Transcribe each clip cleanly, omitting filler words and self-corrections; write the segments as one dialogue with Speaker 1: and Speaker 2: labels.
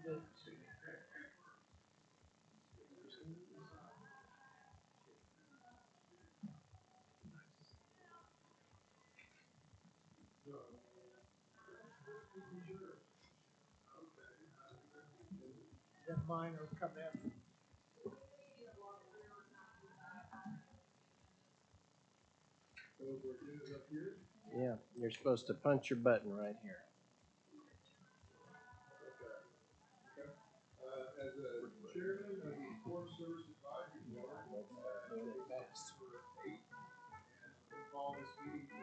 Speaker 1: Then mine will come in.
Speaker 2: Yeah, you're supposed to punch your button right here.
Speaker 3: As a chairman of the Foreign Service Advisory Board, for 8, and we call this meeting to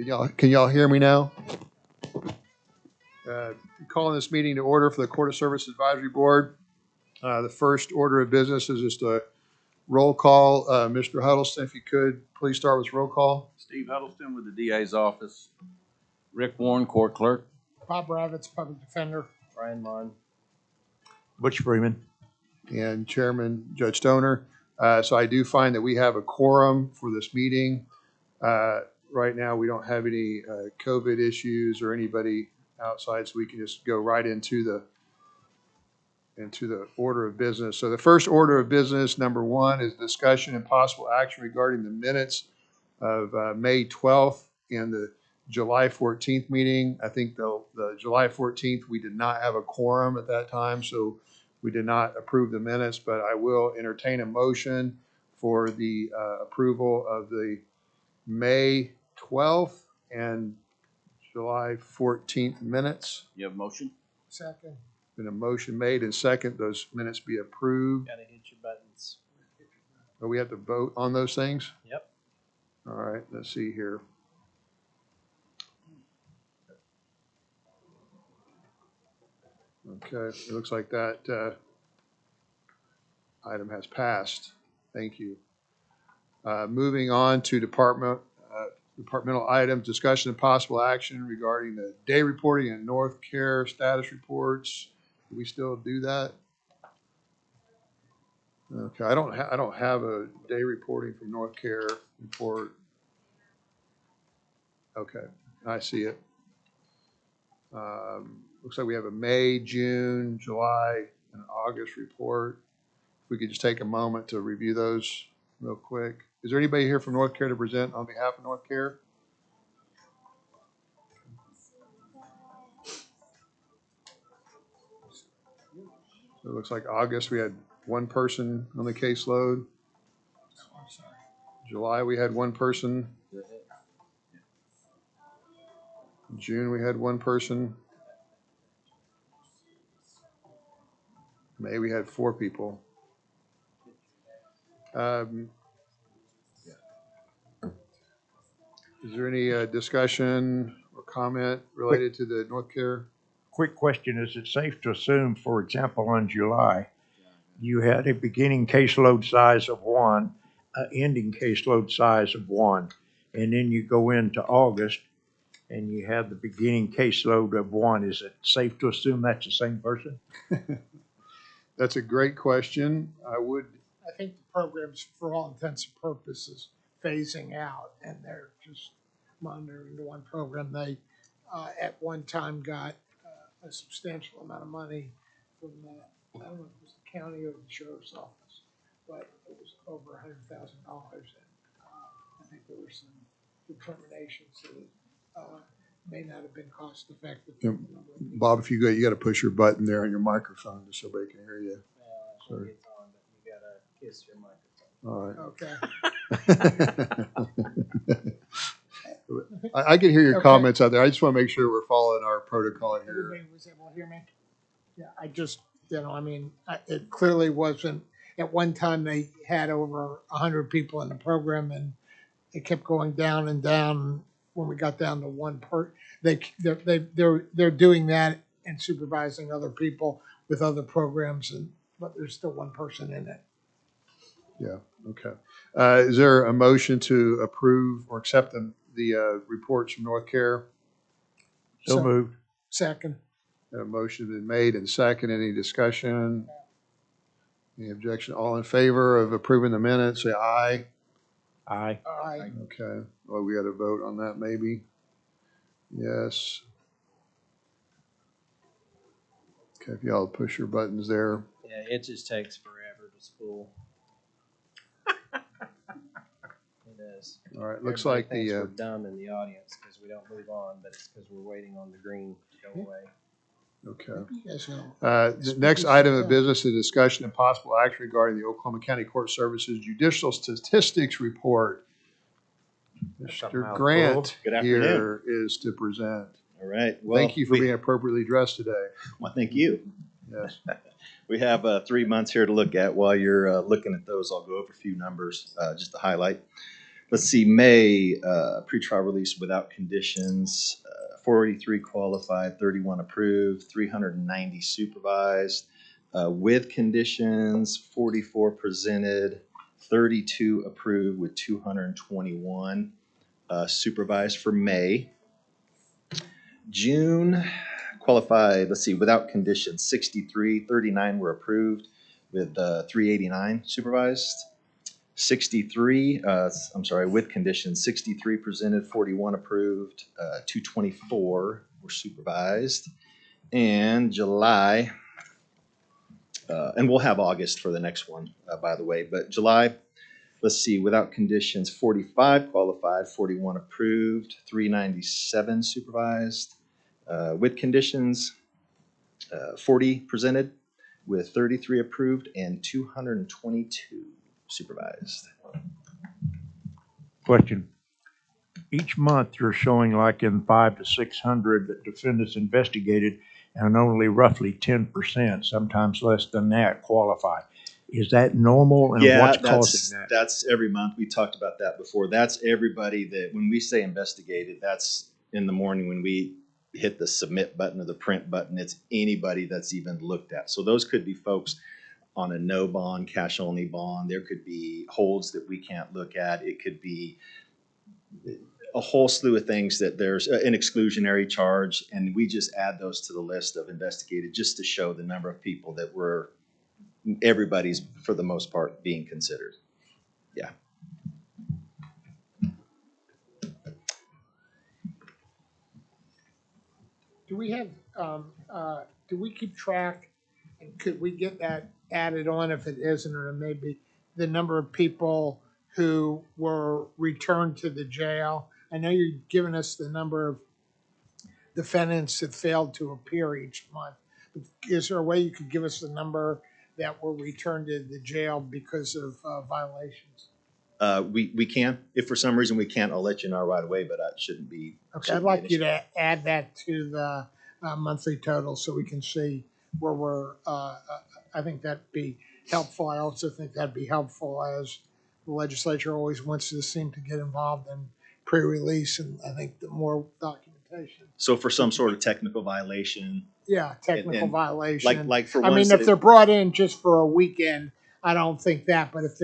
Speaker 3: order. Can y'all hear me now? Calling this meeting to order for the Court of Service Advisory Board. The first order of business is just a roll call. Mr. Huddleston, if you could, please start with roll call.
Speaker 4: Steve Huddleston with the DA's office. Rick Warren, court clerk.
Speaker 1: Bob Ravitz, public defender.
Speaker 2: Brian Mon.
Speaker 5: Butch Freeman.
Speaker 3: And Chairman Judge Stoner. So I do find that we have a quorum for this meeting. Right now, we don't have any COVID issues or anybody outside, so we can just go right into the order of business. So the first order of business, number 1, is discussion and possible action regarding the minutes of May 12th and the July 14th meeting. I think the July 14th, we did not have a quorum at that time, so we did not approve the minutes, but I will entertain a motion for the approval of the May 12th and July 14th minutes.
Speaker 4: You have a motion?
Speaker 1: Second.
Speaker 3: Been a motion made and second, those minutes be approved.
Speaker 2: Gotta hit your buttons.
Speaker 3: But we have to vote on those things?
Speaker 2: Yep.
Speaker 3: All right, let's see here. Okay, it looks like that item has passed. Thank you. Moving on to departmental items, discussion and possible action regarding the day reporting and North Care status reports. Do we still do that? Okay, I don't have a day reporting from North Care report. Okay, I see it. Looks like we have a May, June, July, and August report. If we could just take a moment to review those real quick. Is there anybody here from North Care to present on behalf of North Care? So it looks like August we had one person on the caseload. July we had one person. June we had one person. May we had 4 people. Is there any discussion or comment related to the North Care?
Speaker 5: Quick question, is it safe to assume, for example, on July, you had a beginning caseload size of 1, an ending caseload size of 1, and then you go into August and you have the beginning caseload of 1. Is it safe to assume that's the same person?
Speaker 3: That's a great question.
Speaker 1: I think the program's, for all intents and purposes, phasing out, and they're just monitoring the one program. They, at one time, got a substantial amount of money from, I don't know if it was the county or the sheriff's office, but it was over $100,000. And I think there were some determinations that it may not have been cost effective.
Speaker 3: Yeah. Bob, if you got to push your button there on your microphone just so everybody can hear you.
Speaker 2: Sorry. It's on, but you gotta kiss your microphone.
Speaker 3: All right.
Speaker 1: Okay.
Speaker 3: I can hear your
Speaker 1: Okay.
Speaker 3: comments out there. I just want to make sure we're following our protocol here.
Speaker 1: Everybody was able to hear me? Yeah, I just, I mean, it clearly wasn't, at one time they had over 100 people in the program, and it kept going down and down. When we got down to one they're doing that and supervising other people with other programs, but there's still one person in it.
Speaker 3: Yeah, okay. Is there a motion to approve or accept the reports from North Care?
Speaker 5: So moved.
Speaker 1: Second.
Speaker 3: A motion has been made and second. Any discussion? Any objection? All in favor of approving the minutes, say aye.
Speaker 5: Aye.
Speaker 1: Aye.
Speaker 3: Okay. Well, we got to vote on that maybe. Yes. Okay, if y'all push your buttons there.
Speaker 2: Yeah, it just takes forever to spool. It does.
Speaker 3: All right, looks
Speaker 2: Everybody
Speaker 3: like
Speaker 2: thinks
Speaker 3: the,
Speaker 2: we're dumb in the audience because we don't move on, but it's because we're waiting on the green to go away.
Speaker 3: okay.
Speaker 1: You guys know.
Speaker 3: The next item of business is discussion and possible action regarding the Oklahoma County Court Services Judicial Statistics Report. Mr.
Speaker 5: mouthful.
Speaker 3: Grant
Speaker 6: Good afternoon.
Speaker 3: here is to present.
Speaker 6: All right. Well,
Speaker 3: Thank you for being appropriately dressed today.
Speaker 6: Well, thank you.
Speaker 3: Yes.
Speaker 6: We have 3 months here to look at. While you're looking at those, I'll go over a few numbers just to highlight. Let's see. May pretrial release without conditions. 483 qualified, 31 approved, 390 supervised. With conditions, 44 presented, 32 approved with 221 supervised for May. June qualified, let's see, without conditions, 63, 39 were approved with 389 supervised. 63, with conditions, 63 presented, 41 approved, 224 were supervised. And July, and we'll have August for the next one, by the way, but July, let's see, without conditions, 45 qualified, 41 approved, 397 supervised. With conditions, 40 presented with 33 approved and 222 supervised.
Speaker 5: Question. Each month you're showing like in 500 to 600 defendants investigated and only roughly 10%, sometimes less than that, qualify. Is that normal, and what's causing that?
Speaker 6: That's every month. We talked about that before. That's everybody that, when we say investigated, that's in the morning when we hit the submit button or the print button. It's anybody that's even looked at. So those could be folks on a no bond, cash only bond. There could be holds that we can't look at. It could be a whole slew of things that there's an exclusionary charge, and we just add those to the list of investigated just to show the number of people that were, everybody's for the most part being considered. Yeah.
Speaker 1: Do we have, do we keep track, and could we get that added on if it isn't, or maybe the number of people who were returned to the jail? I know you've given us the number of defendants that failed to appear each month. Is there a way you could give us the number that were returned to the jail because of violations?
Speaker 6: We can. If for some reason we can't, I'll let you know right away, but it shouldn't be.
Speaker 1: Okay,
Speaker 6: shouldn't
Speaker 1: I'd
Speaker 6: be
Speaker 1: like
Speaker 6: an
Speaker 1: you
Speaker 6: issue.
Speaker 1: to add that to the monthly total so we can see where we're, I think that'd be helpful. I also think that'd be helpful as the legislature always wants to seem to get involved in pre-release, and I think the more documentation.
Speaker 6: So for some sort of technical violation,
Speaker 1: Yeah, technical
Speaker 6: and
Speaker 1: violation.
Speaker 6: like for
Speaker 1: I
Speaker 6: ones
Speaker 1: mean, if
Speaker 6: that-
Speaker 1: they're brought in just for a weekend, I don't think that, but if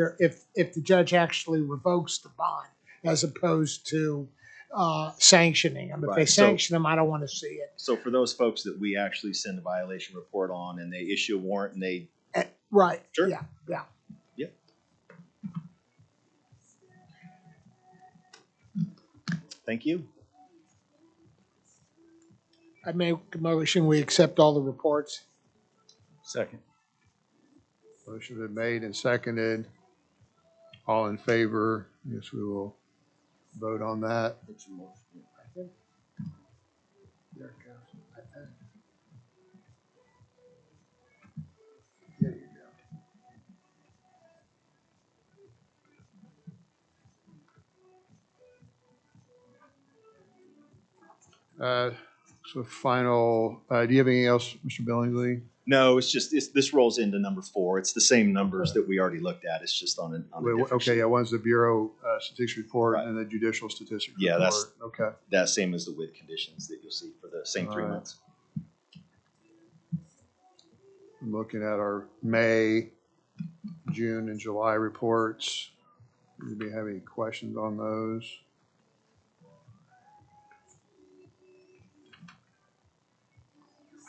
Speaker 1: the judge actually revokes the bond as opposed to sanctioning them, if they
Speaker 6: Right, so-
Speaker 1: sanction them, I don't want to see it.
Speaker 6: So for those folks that we actually send a violation report on and they issue a warrant and they,
Speaker 1: Right,
Speaker 6: Sure.
Speaker 1: yeah.
Speaker 6: thank you.
Speaker 1: I make a motion, we accept all the reports.
Speaker 4: Second.
Speaker 3: Motion been made and seconded. All in favor? Yes, we will vote on that.
Speaker 1: There it goes. There you
Speaker 3: So final, do you have anything else, Mr. Billingsley?
Speaker 6: No, this rolls into number 4. It's the same numbers that we already looked at. It's just on a different
Speaker 3: Okay,
Speaker 6: sheet.
Speaker 3: yeah, one's the Bureau Statistics Report
Speaker 6: Right.
Speaker 3: and the Judicial Statistics
Speaker 6: Yeah,
Speaker 3: Report. Okay.
Speaker 6: That same as the with conditions that you'll see for the same 3
Speaker 3: All right.
Speaker 6: months.
Speaker 3: I'm looking at our May, June, and July reports. Anybody have any questions on those?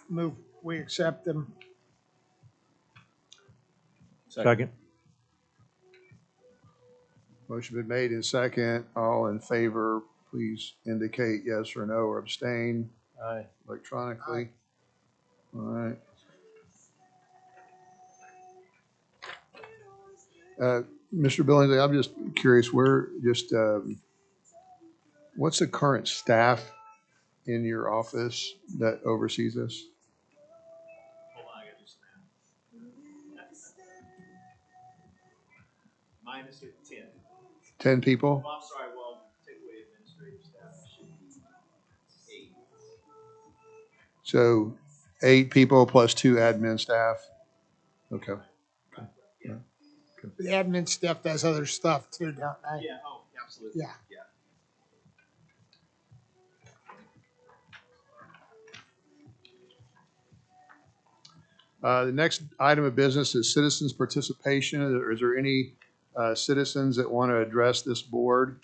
Speaker 1: Move, we accept them.
Speaker 5: Second.
Speaker 3: Motion been made in second. All in favor please indicate yes or no or abstain
Speaker 2: Aye.
Speaker 3: electronically. All right. Mr. Billingsley, I'm just curious, what's the current staff in your office that oversees this?
Speaker 6: Hold on, I got just minus 10.
Speaker 3: 10 people?
Speaker 6: Well, I'm sorry, well, take away administrative staff, it should be 8.
Speaker 3: So 8 people plus 2 admin staff? Okay.
Speaker 6: Yeah.
Speaker 1: The admin staff does other stuff too, don't they?
Speaker 6: Yeah, oh, absolutely.
Speaker 1: Yeah.
Speaker 6: Yeah.
Speaker 3: The next item of business is citizens' participation. Is there any citizens that want to address this board?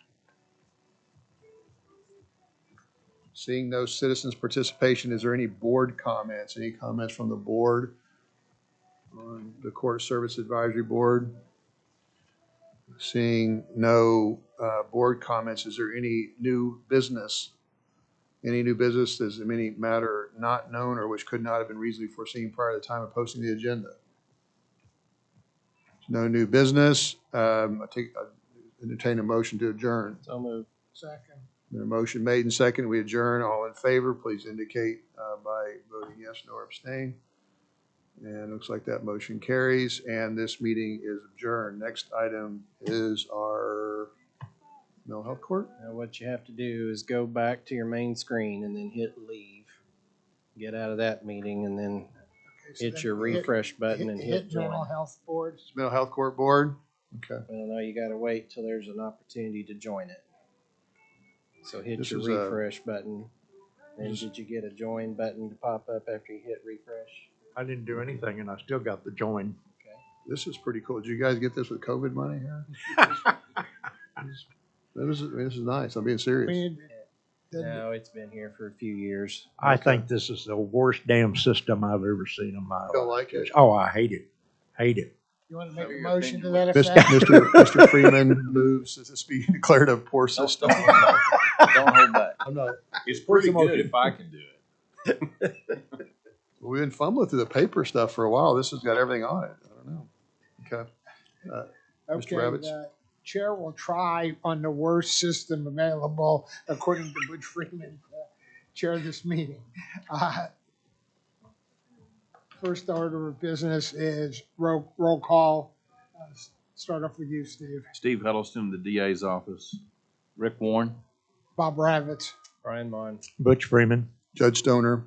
Speaker 3: Seeing no citizens' participation, is there any board comments? Any comments from the board on the Court Service Advisory Board? Seeing no board comments, is there any new business? Any new business, does any matter not known or which could not have been reasonably foreseen prior to the time of posting the agenda? No new business. I entertain a motion to adjourn.
Speaker 2: So moved.
Speaker 1: Second.
Speaker 3: The motion made and second, we adjourn. All in favor, please indicate by voting yes, no, or abstain. And it looks like that motion carries, and this meeting is adjourned. Next item is our mental health court.
Speaker 2: Now what you have to do is go back to your main screen and then hit leave. Get out of that meeting and then
Speaker 1: Okay, so
Speaker 2: hit
Speaker 1: then
Speaker 2: your refresh button and hit
Speaker 1: mental
Speaker 2: join.
Speaker 1: health board.
Speaker 3: Mental health court board. Okay.
Speaker 2: Well, no, you gotta wait till there's an opportunity to join it. So hit
Speaker 3: This
Speaker 2: your
Speaker 3: is a-
Speaker 2: refresh button. And did you get a join button to pop up after you hit refresh?
Speaker 5: I didn't do anything and I still got the join.
Speaker 3: This is pretty cool. Did you guys get this with COVID money here? This is nice. I'm being
Speaker 1: I
Speaker 3: serious.
Speaker 1: mean,
Speaker 2: No, it's been here for a few years.
Speaker 5: I
Speaker 3: Okay.
Speaker 5: think this is the worst damn system I've ever seen in my life.
Speaker 3: Don't like it?
Speaker 5: Oh, I hate it. Hate it.
Speaker 1: you want to make a
Speaker 4: your
Speaker 1: motion to
Speaker 4: opinion.
Speaker 1: that effect?
Speaker 3: Mr. Freeman moves that this be declared a poor system.
Speaker 4: Don't hold back.
Speaker 3: I'm not.
Speaker 4: It's
Speaker 3: Where's
Speaker 4: pretty
Speaker 3: the
Speaker 4: good
Speaker 3: motion?
Speaker 4: if I can do it.
Speaker 3: We've been fumbling through the paper stuff for a while. This has got everything on it. I don't know. Okay. Mr.
Speaker 1: Okay,
Speaker 3: Rabbits?
Speaker 1: the chair will try on the worst system available, according to Butch Freeman, to chair this meeting. First order of business is roll call. Start off with you, Steve.
Speaker 4: Steve Huddleston, the DA's office. Rick Warren.
Speaker 1: Bob Ravitz.
Speaker 2: Brian Mon.
Speaker 5: Butch Freeman.
Speaker 3: Judge Stoner.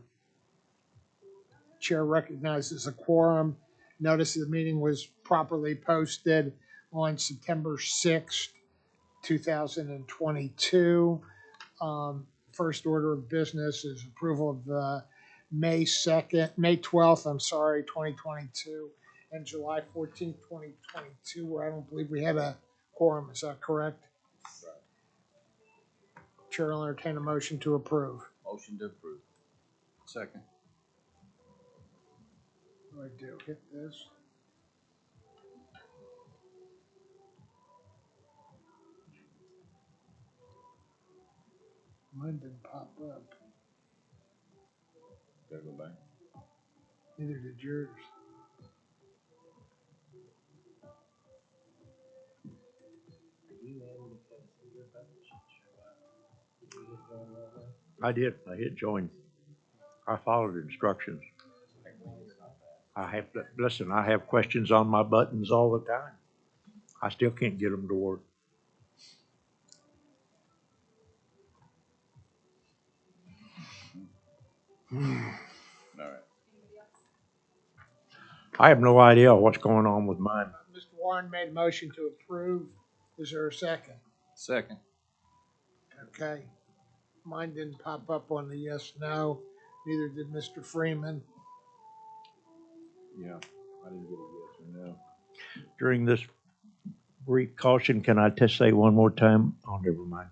Speaker 1: Chair recognizes a quorum. Notice of the meeting was properly posted on September 6th, 2022. First order of business is approval of the May 12th, 2022, and July 14th, 2022, where I don't believe we had a quorum. Is that correct? Chair will entertain a motion to approve.
Speaker 4: Motion to approve. Second.
Speaker 1: What do I do? Hit this? Mine didn't pop up.
Speaker 4: Gotta go back.
Speaker 1: Neither did yours.
Speaker 5: I did. I hit join. I followed instructions. Listen, I have questions on my buttons all the time. I still can't get them to work.
Speaker 4: All right.
Speaker 5: I have no idea what's going on with mine.
Speaker 1: Mr. Warren made a motion to approve. Is there a second?
Speaker 4: Second.
Speaker 1: Okay. Mine didn't pop up on the yes, no. Neither did Mr. Freeman.
Speaker 4: Yeah. I didn't get a yes or no.
Speaker 5: During this brief caution, can I just say one more time? Oh, never mind.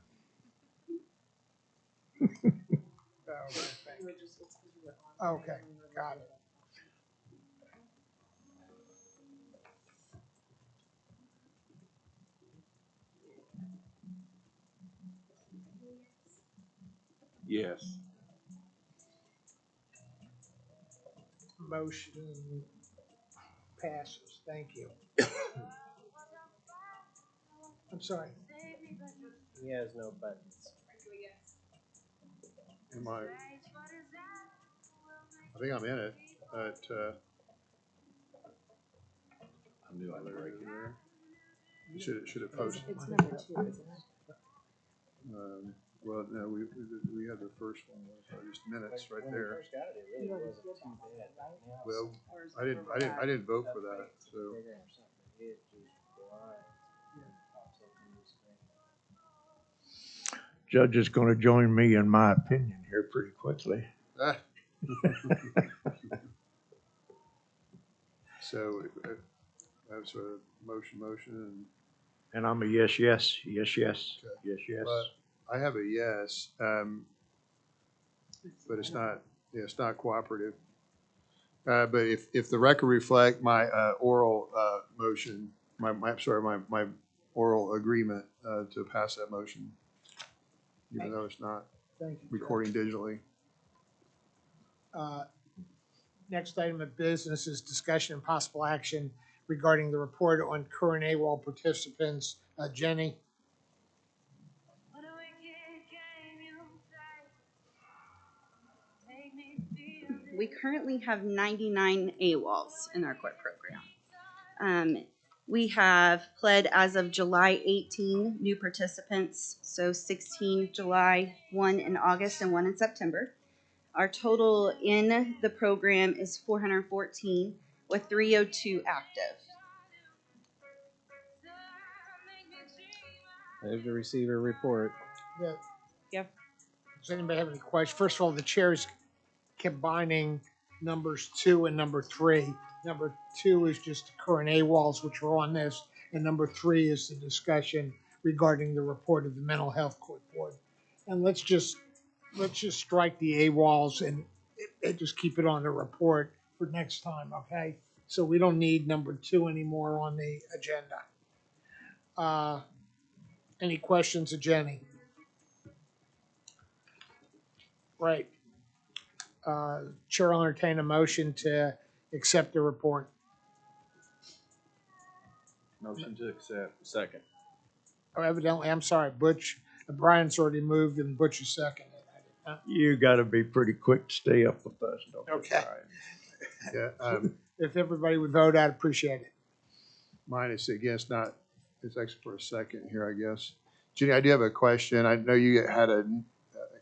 Speaker 1: Okay, got it.
Speaker 4: Yes.
Speaker 1: Motion passes. Thank you. I'm sorry.
Speaker 2: He has no buttons.
Speaker 3: Am I think I'm in it, but,
Speaker 4: I knew I was right there.
Speaker 3: should it post?
Speaker 7: It's number 2, isn't it?
Speaker 3: Well, no, we had the first one, just minutes right
Speaker 2: When we
Speaker 3: there.
Speaker 2: first got it, it really wasn't too bad. Now
Speaker 3: Well,
Speaker 7: Or is
Speaker 3: I didn't vote for that, so.
Speaker 2: figuring something, it just flies. Pops up on the screen.
Speaker 5: Judge is gonna join me in my opinion here pretty quickly.
Speaker 3: Ah. So, that's a motion,
Speaker 5: And I'm a yes, yes, yes, yes,
Speaker 3: Okay.
Speaker 5: yes, yes.
Speaker 3: but I have a yes, but it's not cooperative. But if the record reflect my, oral, motion, my oral agreement, to pass that motion, even though it's not
Speaker 1: Thank you. Jeff.
Speaker 3: recording digitally.
Speaker 1: Next item of business is discussion and possible action regarding the report on current AWOL participants. Jenny?
Speaker 8: We currently have 99 AWOLs in our court program. We have pled as of July 18 new participants, so 16 July, 1 in August, and 1 in September. Our total in the program is 414 with 302 active.
Speaker 2: Move to receive a report.
Speaker 8: Yep.
Speaker 1: Does anybody have any questions? First of all, the chair's combining numbers 2 and number 3. Number 2 is just the current AWOLs, which are on this, and number 3 is the discussion regarding the report of the Mental Health Court Board. And let's just strike the AWOLs and just keep it on the report for next time, okay? So we don't need number 2 anymore on the agenda. Any questions of Jenny? Right. Chair will entertain a motion to accept the report.
Speaker 4: Motion to accept. Second.
Speaker 1: Oh, evidently, I'm sorry, Butch, Brian's already moved and Butch is seconded.
Speaker 5: You gotta be pretty quick to stay up with us, don't you?
Speaker 1: Okay.
Speaker 3: Yeah,
Speaker 1: If everybody would vote, I'd appreciate it.
Speaker 3: mine is, again, it's actually for a second here, I guess. Jenny, I do have a question. I know you had a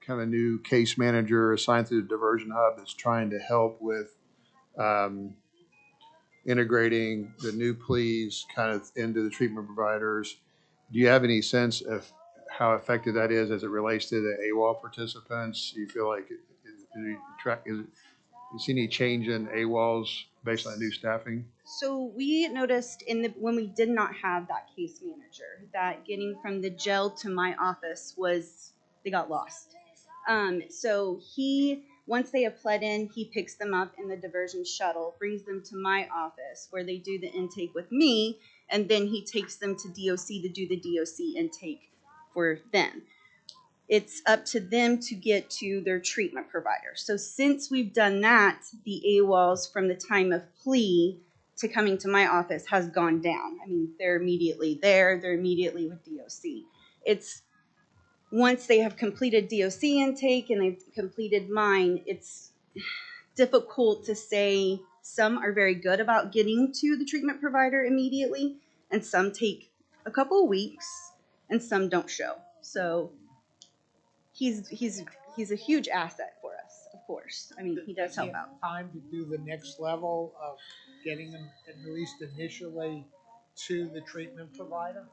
Speaker 3: kind of new case manager assigned to the diversion hub that's trying to help with, integrating the new pleas kind of into the treatment providers. Do you have any sense of how effective that is as it relates to the AWOL participants? Do you feel like, you see any change in AWOLs based on new staffing?
Speaker 8: So we noticed when we did not have that case manager that getting from the jail to my office they got lost. So once they have pled in, he picks them up in the diversion shuttle, brings them to my office where they do the intake with me, and then he takes them to DOC to do the DOC intake for them. It's up to them to get to their treatment provider. So since we've done that, the AWOLs from the time of plea to coming to my office has gone down. I mean, they're immediately there. They're immediately with DOC. It's once they have completed DOC intake and they've completed mine, it's difficult to say. Some are very good about getting to the treatment provider immediately, and some take a couple of weeks, and some don't show. So he's a huge asset for us, of course. I mean, he does help out.
Speaker 1: Time to do the next level of getting them at least initially to the treatment provider?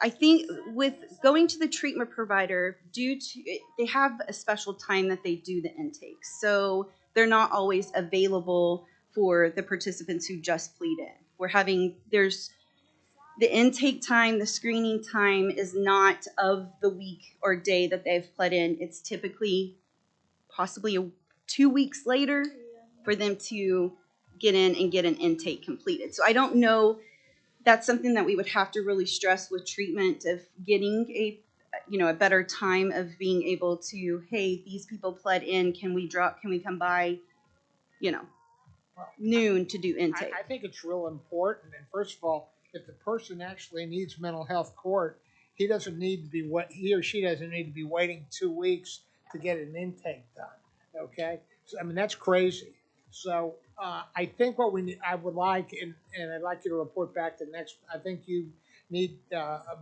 Speaker 8: I think with going to the treatment provider, they have a special time that they do the intake. So they're not always available for the participants who just plead in. There's the intake time, the screening time is not of the week or day that they've pled in. It's typically possibly 2 weeks later for them to get in and get an intake completed. So I don't know. That's something that we would have to really stress with treatment of getting a better time of being able to, hey, these people pled in, can we come by, noon to do intake?
Speaker 1: I think it's real important. And first of all, if the person actually needs mental health court, he doesn't need to be he or she doesn't need to be waiting 2 weeks to get an intake done. Okay, so I mean that's crazy. So I think what we need, I would like, and I'd like you to report back to next. I think you need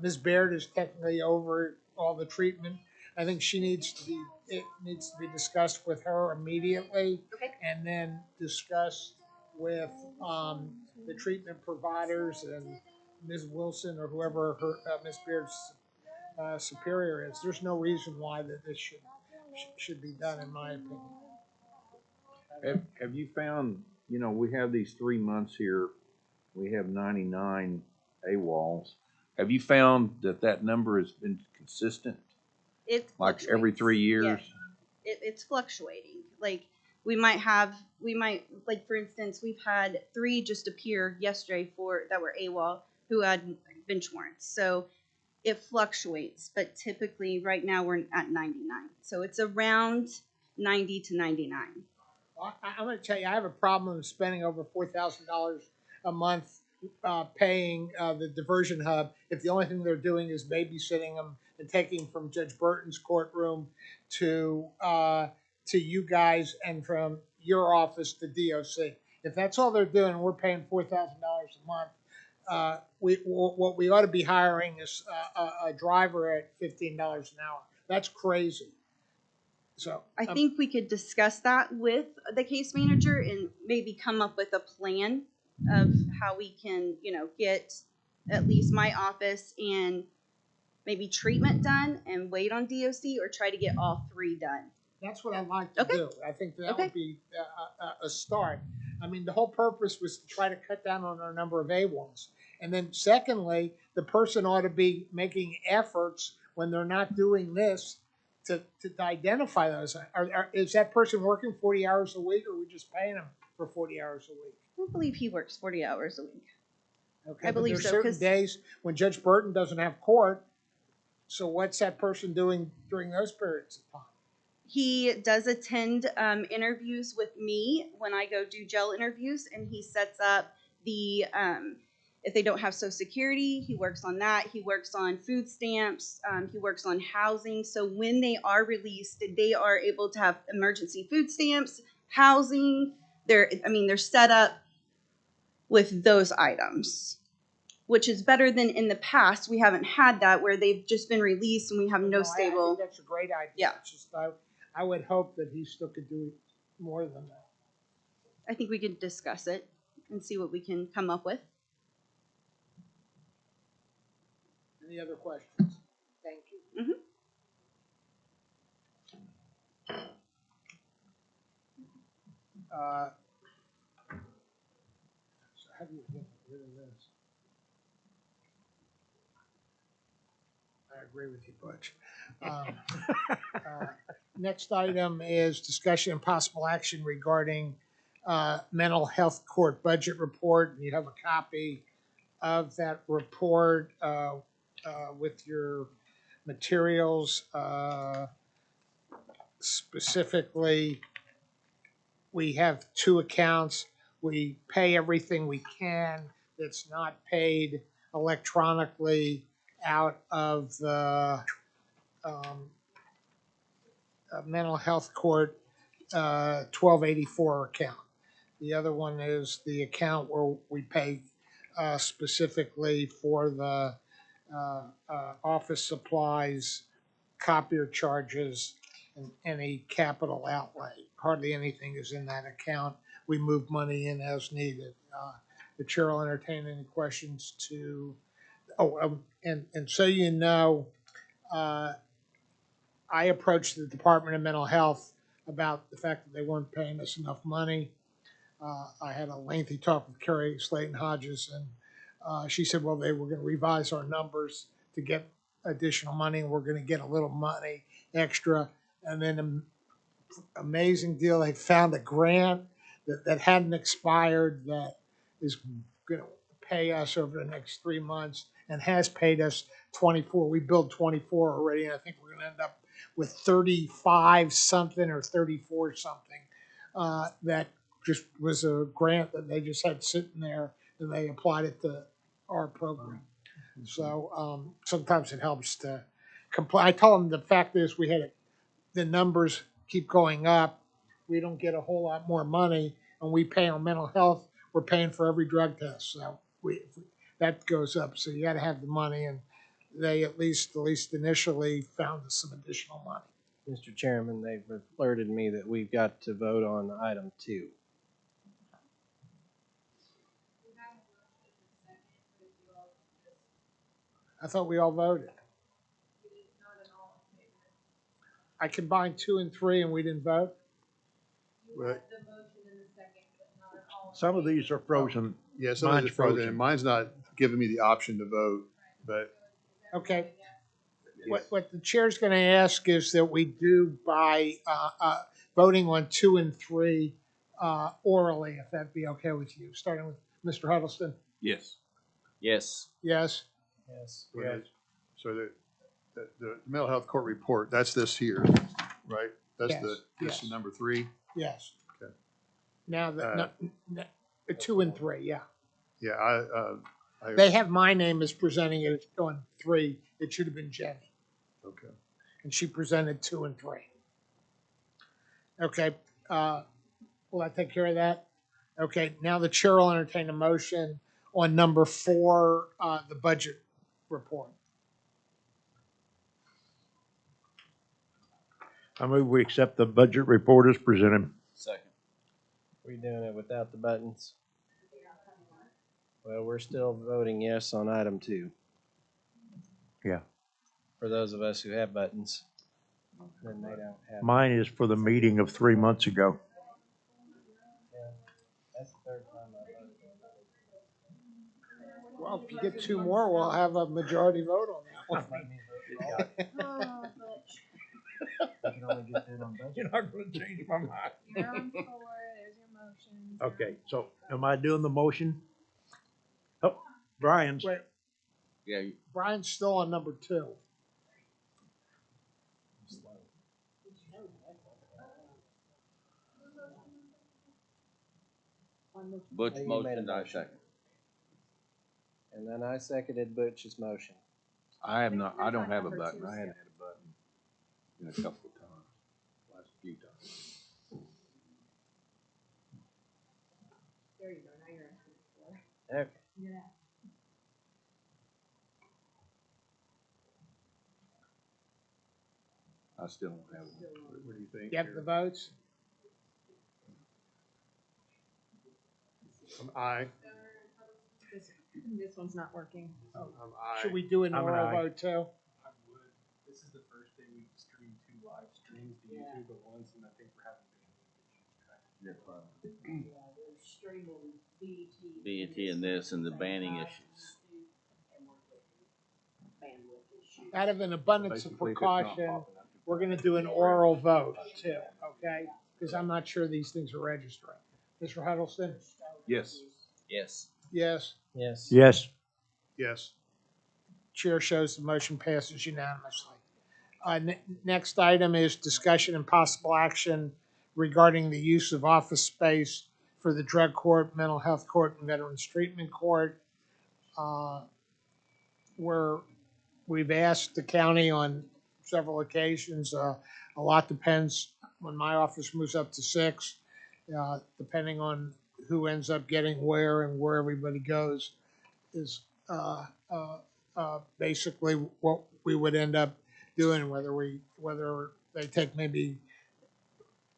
Speaker 1: Ms. Baird is technically over all the treatment. I think she needs to be. It needs to be discussed with her immediately,
Speaker 8: Okay.
Speaker 1: and then discussed with the treatment providers and Ms. Wilson or whoever her Ms. Beard's superior is. There's no reason why that this should be done, in my opinion.
Speaker 9: Have you found, we have these 3 months here, we have 99 AWOLs. Have you found that number has been consistent,
Speaker 8: It
Speaker 9: like every 3 years?
Speaker 8: Yeah. It's fluctuating. Like like for instance, we've had 3 just appear yesterday that were AWOL who had bench warrants. So it fluctuates, but typically right now we're at 99. So it's around 90 to 99.
Speaker 1: I'm going to tell you, I have a problem spending over $4,000 a month paying the diversion hub if the only thing they're doing is babysitting them and taking them from Judge Burton's courtroom to you guys and from your office to DOC. If that's all they're doing, we're paying $4,000 a month. What we ought to be hiring is a driver at $15 an hour. That's crazy. So
Speaker 8: I think we could discuss that with the case manager and maybe come up with a plan of how we can, get at least my office and maybe treatment done and wait on DOC, or try to get all 3 done.
Speaker 1: that's what I'd like to
Speaker 8: Okay.
Speaker 1: do. I think that
Speaker 8: Okay.
Speaker 1: would be a start. I mean, the whole purpose was to try to cut down on our number of AWOLs. And then secondly, the person ought to be making efforts when they're not doing this to identify those. Is that person working 40 hours a week, or are we just paying them for 40 hours a week?
Speaker 8: I don't believe he works 40 hours a week.
Speaker 1: Okay,
Speaker 8: I believe
Speaker 1: but there's
Speaker 8: so,
Speaker 1: certain
Speaker 8: 'cause-
Speaker 1: days when Judge Burton doesn't have court. So what's that person doing during those periods of time?
Speaker 8: He does attend interviews with me when I go do jail interviews, and he sets up the if they don't have Social Security, he works on that. He works on food stamps. He works on housing. So when they are released, they are able to have emergency food stamps, housing. They're set up with those items, which is better than in the past. We haven't had that where they've just been released and we have no
Speaker 1: I
Speaker 8: stable.
Speaker 1: think that's a great idea.
Speaker 8: Yeah.
Speaker 1: It's just I would hope that he still could do more than that.
Speaker 8: I think we could discuss it and see what we can come up with.
Speaker 1: Any other questions? Thank you.
Speaker 8: Mhm.
Speaker 1: So how do you get rid of this? I agree with you, Butch. Next item is discussion and possible action regarding mental health court budget report. And you have a copy of that report with your materials. Specifically, we have 2 accounts. We pay everything we can that's not paid electronically out of the mental health court 1284 account. The other one is the account where we pay specifically for the office supplies, copier charges, and any capital outlay. Hardly anything is in that account. We move money in as needed. The chair will entertain any questions to, and so you know, I approached the Department of Mental Health about the fact that they weren't paying us enough money. I had a lengthy talk with Carrie Slayton Hodges, and she said, well, they were going to revise our numbers to get additional money, and we're going to get a little money extra. And then an amazing deal, they found a grant that hadn't expired that is going to pay us over the next 3 months and has paid us 24. We billed 24 already, and I think we're gonna end up with 35 something or 34 something. That just was a grant that they just had sitting there, and they applied it to our program. So sometimes it helps to comply. I told them the fact is the numbers keep going up. We don't get a whole lot more money, and we pay on mental health. We're paying for every drug test, so that goes up. So you got to have the money, and they at least initially found us some additional money.
Speaker 2: Mr. Chairman, they've alerted me that we've got to vote on item 2.
Speaker 1: I thought we all voted. I combined 2 and 3, and we didn't vote.
Speaker 3: Right.
Speaker 5: Some of these are frozen.
Speaker 3: Yeah, some of
Speaker 5: Mine's
Speaker 3: it's frozen.
Speaker 5: frozen.
Speaker 3: Mine's not giving me the option to vote, but
Speaker 1: Okay. What the chair's going to ask is that we do by voting on 2 and 3 orally, if that'd be okay with you. Starting with Mr. Huddleston.
Speaker 4: Yes. Yes.
Speaker 1: Yes.
Speaker 2: Yes.
Speaker 3: right. So the mental health court report, that's this here, right? That's
Speaker 1: Yes,
Speaker 3: this is number 3.
Speaker 1: Yes.
Speaker 3: Okay.
Speaker 1: Now the 2 and 3, yeah.
Speaker 3: Yeah,
Speaker 1: They have my name as presenting it on 3. It should have been Jenny,
Speaker 3: okay.
Speaker 1: and she presented 2 and 3. Okay. Will I take care of that? Okay. Now the chair will entertain a motion on number 4, the budget report.
Speaker 5: I move we accept the budget report as presented.
Speaker 4: Second.
Speaker 2: We doing it without the buttons? Well, we're still voting yes on item 2.
Speaker 5: Yeah.
Speaker 2: For those of us who have buttons. Then they don't have.
Speaker 5: Mine is for the meeting of 3 months ago.
Speaker 2: That's the third time I voted.
Speaker 1: Well, if you get 2 more, we'll have a majority vote on that one.
Speaker 2: I can only get that on budget.
Speaker 5: You're not going to change my mind.
Speaker 7: You're on 4, there's your motion.
Speaker 5: Okay, so am I doing the motion? Oh, Brian's.
Speaker 1: Wait,
Speaker 4: Yeah.
Speaker 1: Brian's still on number 2.
Speaker 4: Butch
Speaker 2: You made a
Speaker 4: motion, I
Speaker 2: motion.
Speaker 4: second.
Speaker 2: And then I seconded Butch's motion.
Speaker 9: I don't have a button. I hadn't had a button in a couple of times, last few times.
Speaker 7: There you go, now you're asking for.
Speaker 2: Okay.
Speaker 7: Yeah.
Speaker 9: I still don't have one. What do you think?
Speaker 1: You have the votes?
Speaker 3: Aye.
Speaker 7: This one's not working.
Speaker 3: Aye.
Speaker 1: Should we do an
Speaker 5: I'm an
Speaker 1: oral
Speaker 5: aye.
Speaker 1: vote too?
Speaker 10: I would. This is the first day we've streamed 2 live streams to YouTube at once, and I think we're having issues.
Speaker 4: BET and this and the banning issues.
Speaker 1: Out of an abundance of
Speaker 9: Basically, if it's not
Speaker 1: precaution,
Speaker 9: popping up,
Speaker 1: we're gonna do an oral vote too, okay? Because I'm not sure these things are registering. Mr. Huddleston?
Speaker 9: yes.
Speaker 4: Yes.
Speaker 1: Yes.
Speaker 2: Yes.
Speaker 5: Yes.
Speaker 3: Yes.
Speaker 1: Chair shows the motion passes unanimously. Next item is discussion and possible action regarding the use of office space for the drug court, mental health court, and veterans treatment court. Where we've asked the county on several occasions, a lot depends when my office moves up to 6, depending on who ends up getting where and where everybody goes is basically what we would end up doing, whether they take maybe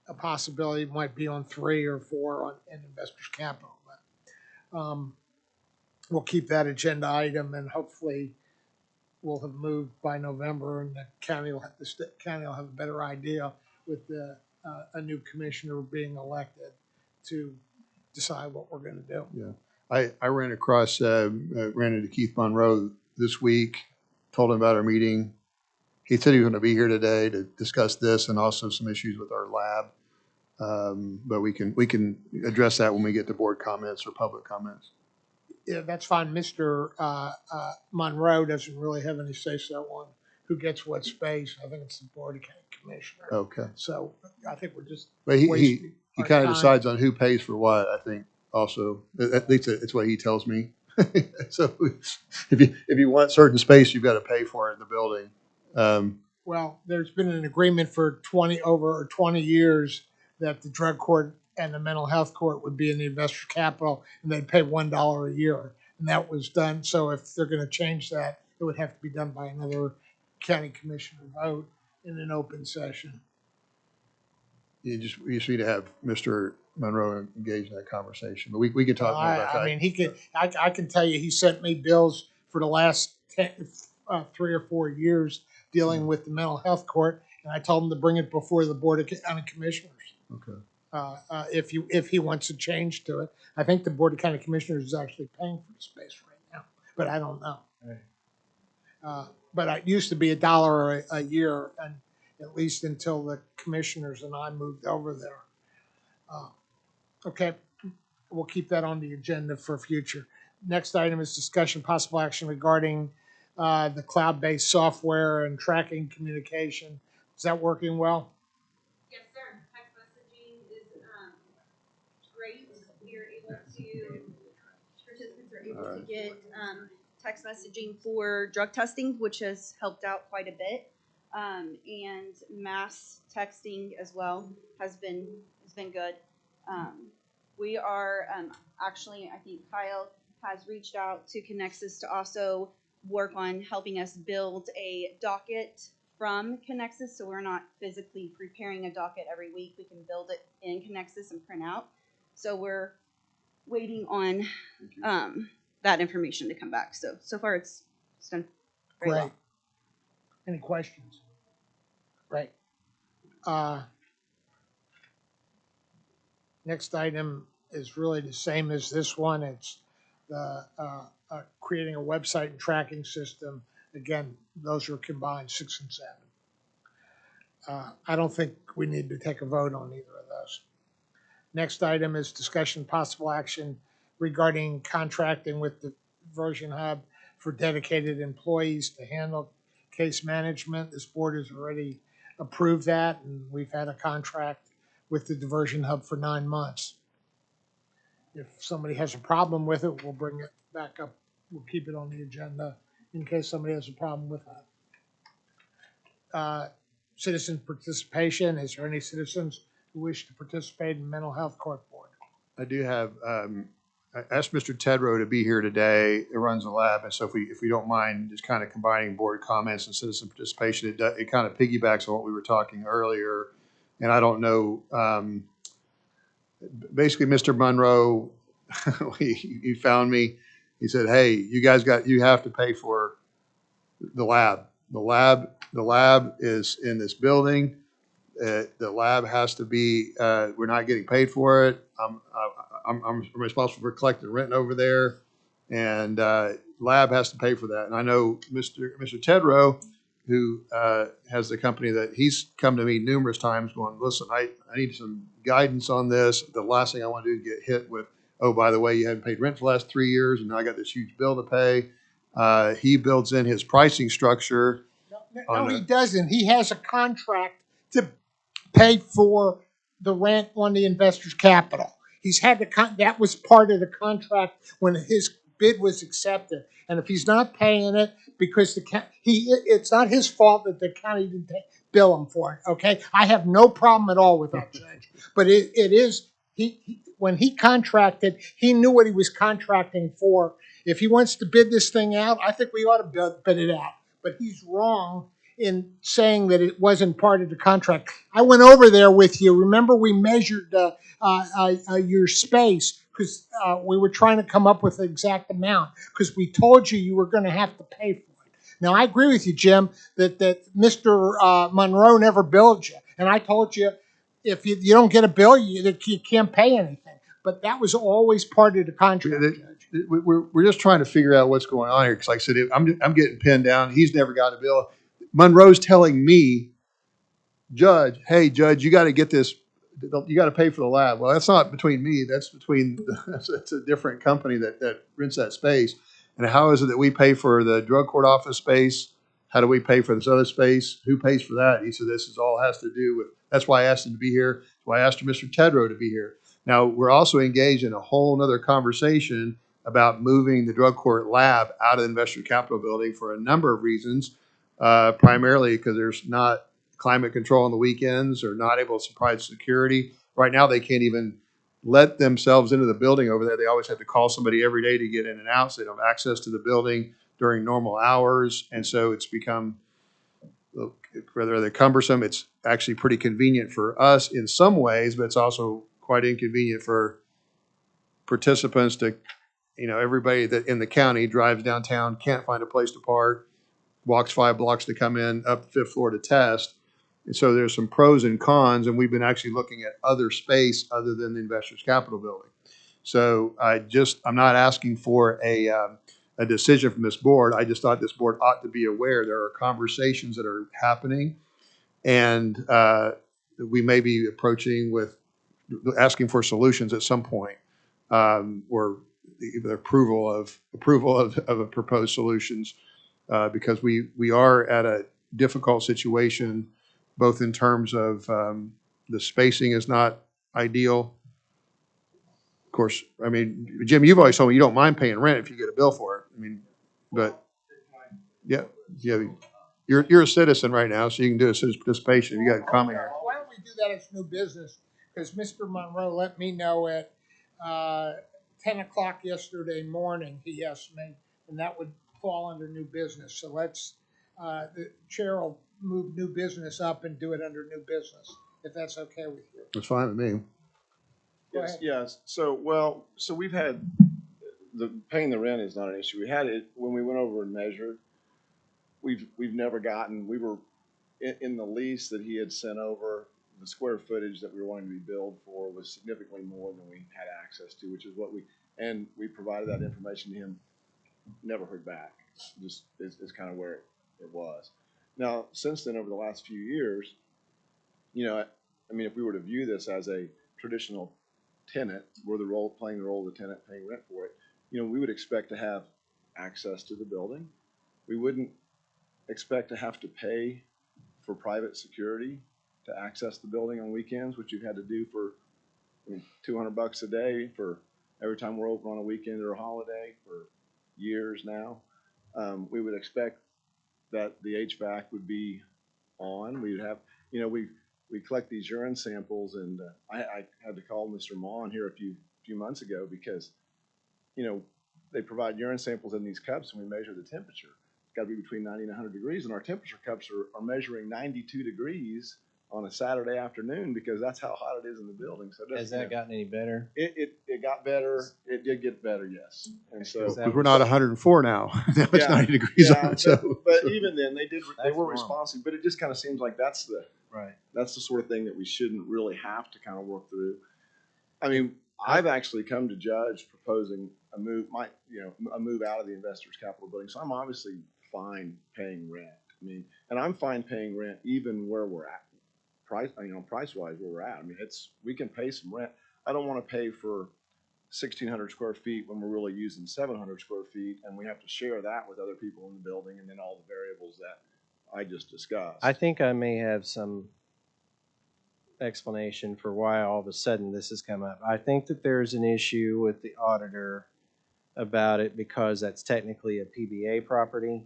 Speaker 1: a possibility might be on 3 or 4 in investors capital. But we'll keep that agenda item, and hopefully we'll have moved by November, and the county will have a better idea with a new commissioner being elected to decide what we're going to do.
Speaker 3: Yeah. I ran into Keith Monroe this week, told him about our meeting. He said he was going to be here today to discuss this and also some issues with our lab. But we can address that when we get to board comments or public comments.
Speaker 1: Yeah, that's fine. Mr. Monroe doesn't really have any say-so on who gets what space. I think it's the Board of County Commissioner.
Speaker 3: Okay.
Speaker 1: So I think we're just
Speaker 3: But he
Speaker 1: wasting our
Speaker 3: kind of
Speaker 1: time.
Speaker 3: decides on who pays for what, I think, also. At least it's what he tells me. So if you want certain space, you've got to pay for it in the building.
Speaker 1: Well, there's been an agreement for over 20 years that the drug court and the mental health court would be in the investor capital, and they'd pay $1 a year. And that was done. So if they're going to change that, it would have to be done by another county commissioner vote in an open session.
Speaker 3: You just need to have Mr. Monroe engage in that conversation. But we can talk more about that.
Speaker 1: I mean, I can tell you, he sent me bills for the last 3 or 4 years dealing with the mental health court, and I told him to bring it before the Board of County Commissioners.
Speaker 3: Okay.
Speaker 1: If he wants a change to it. I think the Board of County Commissioners is actually paying for the space right now, but I don't know. But it used to be $1 a year, and at least until the commissioners and I moved over there. Okay, we'll keep that on the agenda for future. Next item is discussion possible action regarding the cloud-based software and tracking communication. Is that working well?
Speaker 8: Yes, sir. Text messaging is great. You're able to, participants are able to get text messaging for drug testing, which has helped out quite a bit. And mass texting as well has been good. We are actually, I think Kyle has reached out to Connexus to also work on helping us build a docket from Connexus, so we're not physically preparing a docket every week. We can build it in Connexus and print out. So we're waiting on that information to come back. So far it's done very
Speaker 1: Great.
Speaker 8: well.
Speaker 1: Any questions? Right. Next item is really the same as this one. It's the creating a website and tracking system. Again, those are combined 6 and 7. I don't think we need to take a vote on either of those. Next item is discussion possible action regarding contracting with the Diversion Hub for dedicated employees to handle case management. This board has already approved that, and we've had a contract with the Diversion Hub for 9 months. If somebody has a problem with it, we'll bring it back up. We'll keep it on the agenda in case somebody has a problem with that. Citizen participation. Is there any citizens who wish to participate in mental health court board?
Speaker 3: I do have, I asked Mr. Tedrow to be here today. It runs the lab. And so if we don't mind just kind of combining board comments and citizen participation, it kind of piggybacks on what we were talking earlier. And I don't know, basically Mr. Monroe, he found me. He said, hey, you have to pay for the lab. The lab is in this building. The lab has to be, we're not getting paid for it. I'm responsible for collecting rent over there, and lab has to pay for that. And I know Mr. Tedrow, who has the company, that he's come to me numerous times going, listen, I need some guidance on this. The last thing I want to do is get hit with, oh, by the way, you haven't paid rent for the last 3 years, and now I got this huge bill to pay. He builds in his pricing structure.
Speaker 1: No, he doesn't. He has a contract to pay for the rent on the investor's capital. He's had that was part of the contract when his bid was accepted. And if he's not paying it because it's not his fault that the county didn't bill him for it. Okay, I have no problem at all with that, Judge. But it is when he contracted, he knew what he was contracting for. If he wants to bid this thing out, I think we ought to bid it out. But he's wrong in saying that it wasn't part of the contract. I went over there with you. Remember, we measured your space because we were trying to come up with the exact amount because we told you were going to have to pay for it. Now, I agree with you, Jim, that Mr. Monroe never billed you. And I told you if you don't get a bill, you can't pay anything. But that was always part of the contract, Judge.
Speaker 3: We're just trying to figure out what's going on here. Because like I said, I'm getting pinned down. He's never got a bill. Monroe's telling me, Judge, hey, Judge, you got to get this you got to pay for the lab. Well, that's not between me. That's between, that's a different company that rents that space. And how is it that we pay for the drug court office space? How do we pay for this other space? Who pays for that? He said, this is all has to do with, that's why I asked him to be here. That's why I asked Mr. Tedrow to be here. Now, we're also engaged in a whole nother conversation about moving the drug court lab out of the Investor Capital Building for a number of reasons, primarily because there's not climate control on the weekends or not able to provide security. Right now, they can't even let themselves into the building over there. They always have to call somebody every day to get in and out, so they don't have access to the building during normal hours. And so it's become rather cumbersome. It's actually pretty convenient for us in some ways, but it's also quite inconvenient for participants to, everybody that in the county drives downtown, can't find a place to park, walks 5 blocks to come in up the 5th floor to test. And so there's some pros and cons, and we've been actually looking at other space other than the Investors Capital Building. So I'm not asking for a decision from this board. I just thought this board ought to be aware there are conversations that are happening, and we may be approaching with asking for solutions at some point, or the approval of proposed solutions, because we are at a difficult situation, both in terms of the spacing is not ideal. Of course, I mean, Jim, you've always told me you don't mind paying rent if you get a bill for it. I mean, but yeah, you're a citizen right now, so you can do a citizen participation. If you got a comment here.
Speaker 1: Why don't we do that as new business? Because Mr. Monroe let me know at 10 o'clock yesterday morning, he asked me, and that would fall under new business. So let's, the chair will move new business up and do it under new business, if that's okay with you.
Speaker 3: It's fine with me.
Speaker 1: Go
Speaker 11: Yes,
Speaker 1: ahead.
Speaker 11: yes. So we've had, paying the rent is not an issue. We had it when we went over and measured. We've never gotten, we were in the lease that he had sent over, the square footage that we were wanting to be billed for was significantly more than we had access to, which is what and we provided that information to him, never heard back. Just is kind of where it was. Now, since then, over the last few years, I mean, if we were to view this as a traditional tenant, we're playing the role of the tenant, paying rent for it, we would expect to have access to the building. We wouldn't expect to have to pay for private security to access the building on weekends, which you've had to do for $200 a day for every time we're open on a weekend or a holiday for years now. We would expect that the HVAC would be on. We would have, we collect these urine samples, and I had to call Mr. Mon here a few months ago because, they provide urine samples in these cups and we measure the temperature. It's got to be between 90 and 100 degrees, and our temperature cups are measuring 92 degrees on a Saturday afternoon because that's how hot it is in the building. So
Speaker 2: Has that gotten any better?
Speaker 11: It got better. It did get better, yes. And so
Speaker 3: Because we're not 104 now. Now it's 90 degrees out.
Speaker 11: But even then, they were responsive. But it just kind of seems like that's the sort of thing that we shouldn't really have to kind of work through. I mean, I've actually come to judge proposing a move out of the Investors Capital Building. So I'm obviously fine paying rent. I mean, and I'm fine paying rent even where we're at, price wise where we're at. I mean, we can pay some rent. I don't want to pay for 1,600 square feet when we're really using 700 square feet, and we have to share that with other people in the building, and then all the variables that I just discussed.
Speaker 2: I think I may have some explanation for why all of a sudden this has come up. I think that there's an issue with the auditor about it because that's technically a PBA property.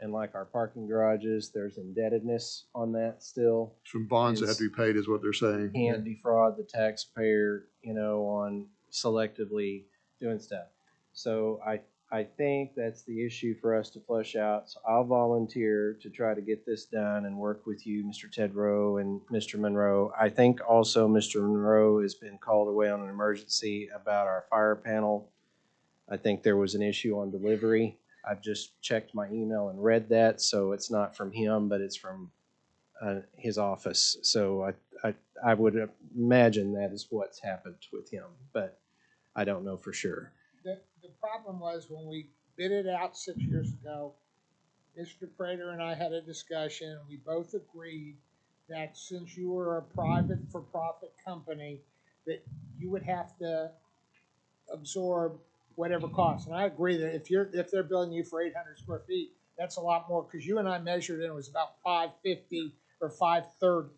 Speaker 2: And like our parking garages, there's indebtedness on that still.
Speaker 3: Some bonds that have to be paid is what they're saying.
Speaker 2: Can't defraud the taxpayer, on selectively doing stuff. So I think that's the issue for us to flush out. So I'll volunteer to try to get this done and work with you, Mr. Tedrow and Mr. Monroe. I think also Mr. Monroe has been called away on an emergency about our fire panel. I think there was an issue on delivery. I've just checked my email and read that, so it's not from him, but it's from his office. So I would imagine that is what's happened with him, but I don't know for sure.
Speaker 1: The problem was when we bid it out 6 years ago, Mr. Prater and I had a discussion, and we both agreed that since you were a private for-profit company, that you would have to absorb whatever costs. And I agree that if they're billing you for 800 square feet, that's a lot more, because you and I measured and it was about 550 or 530.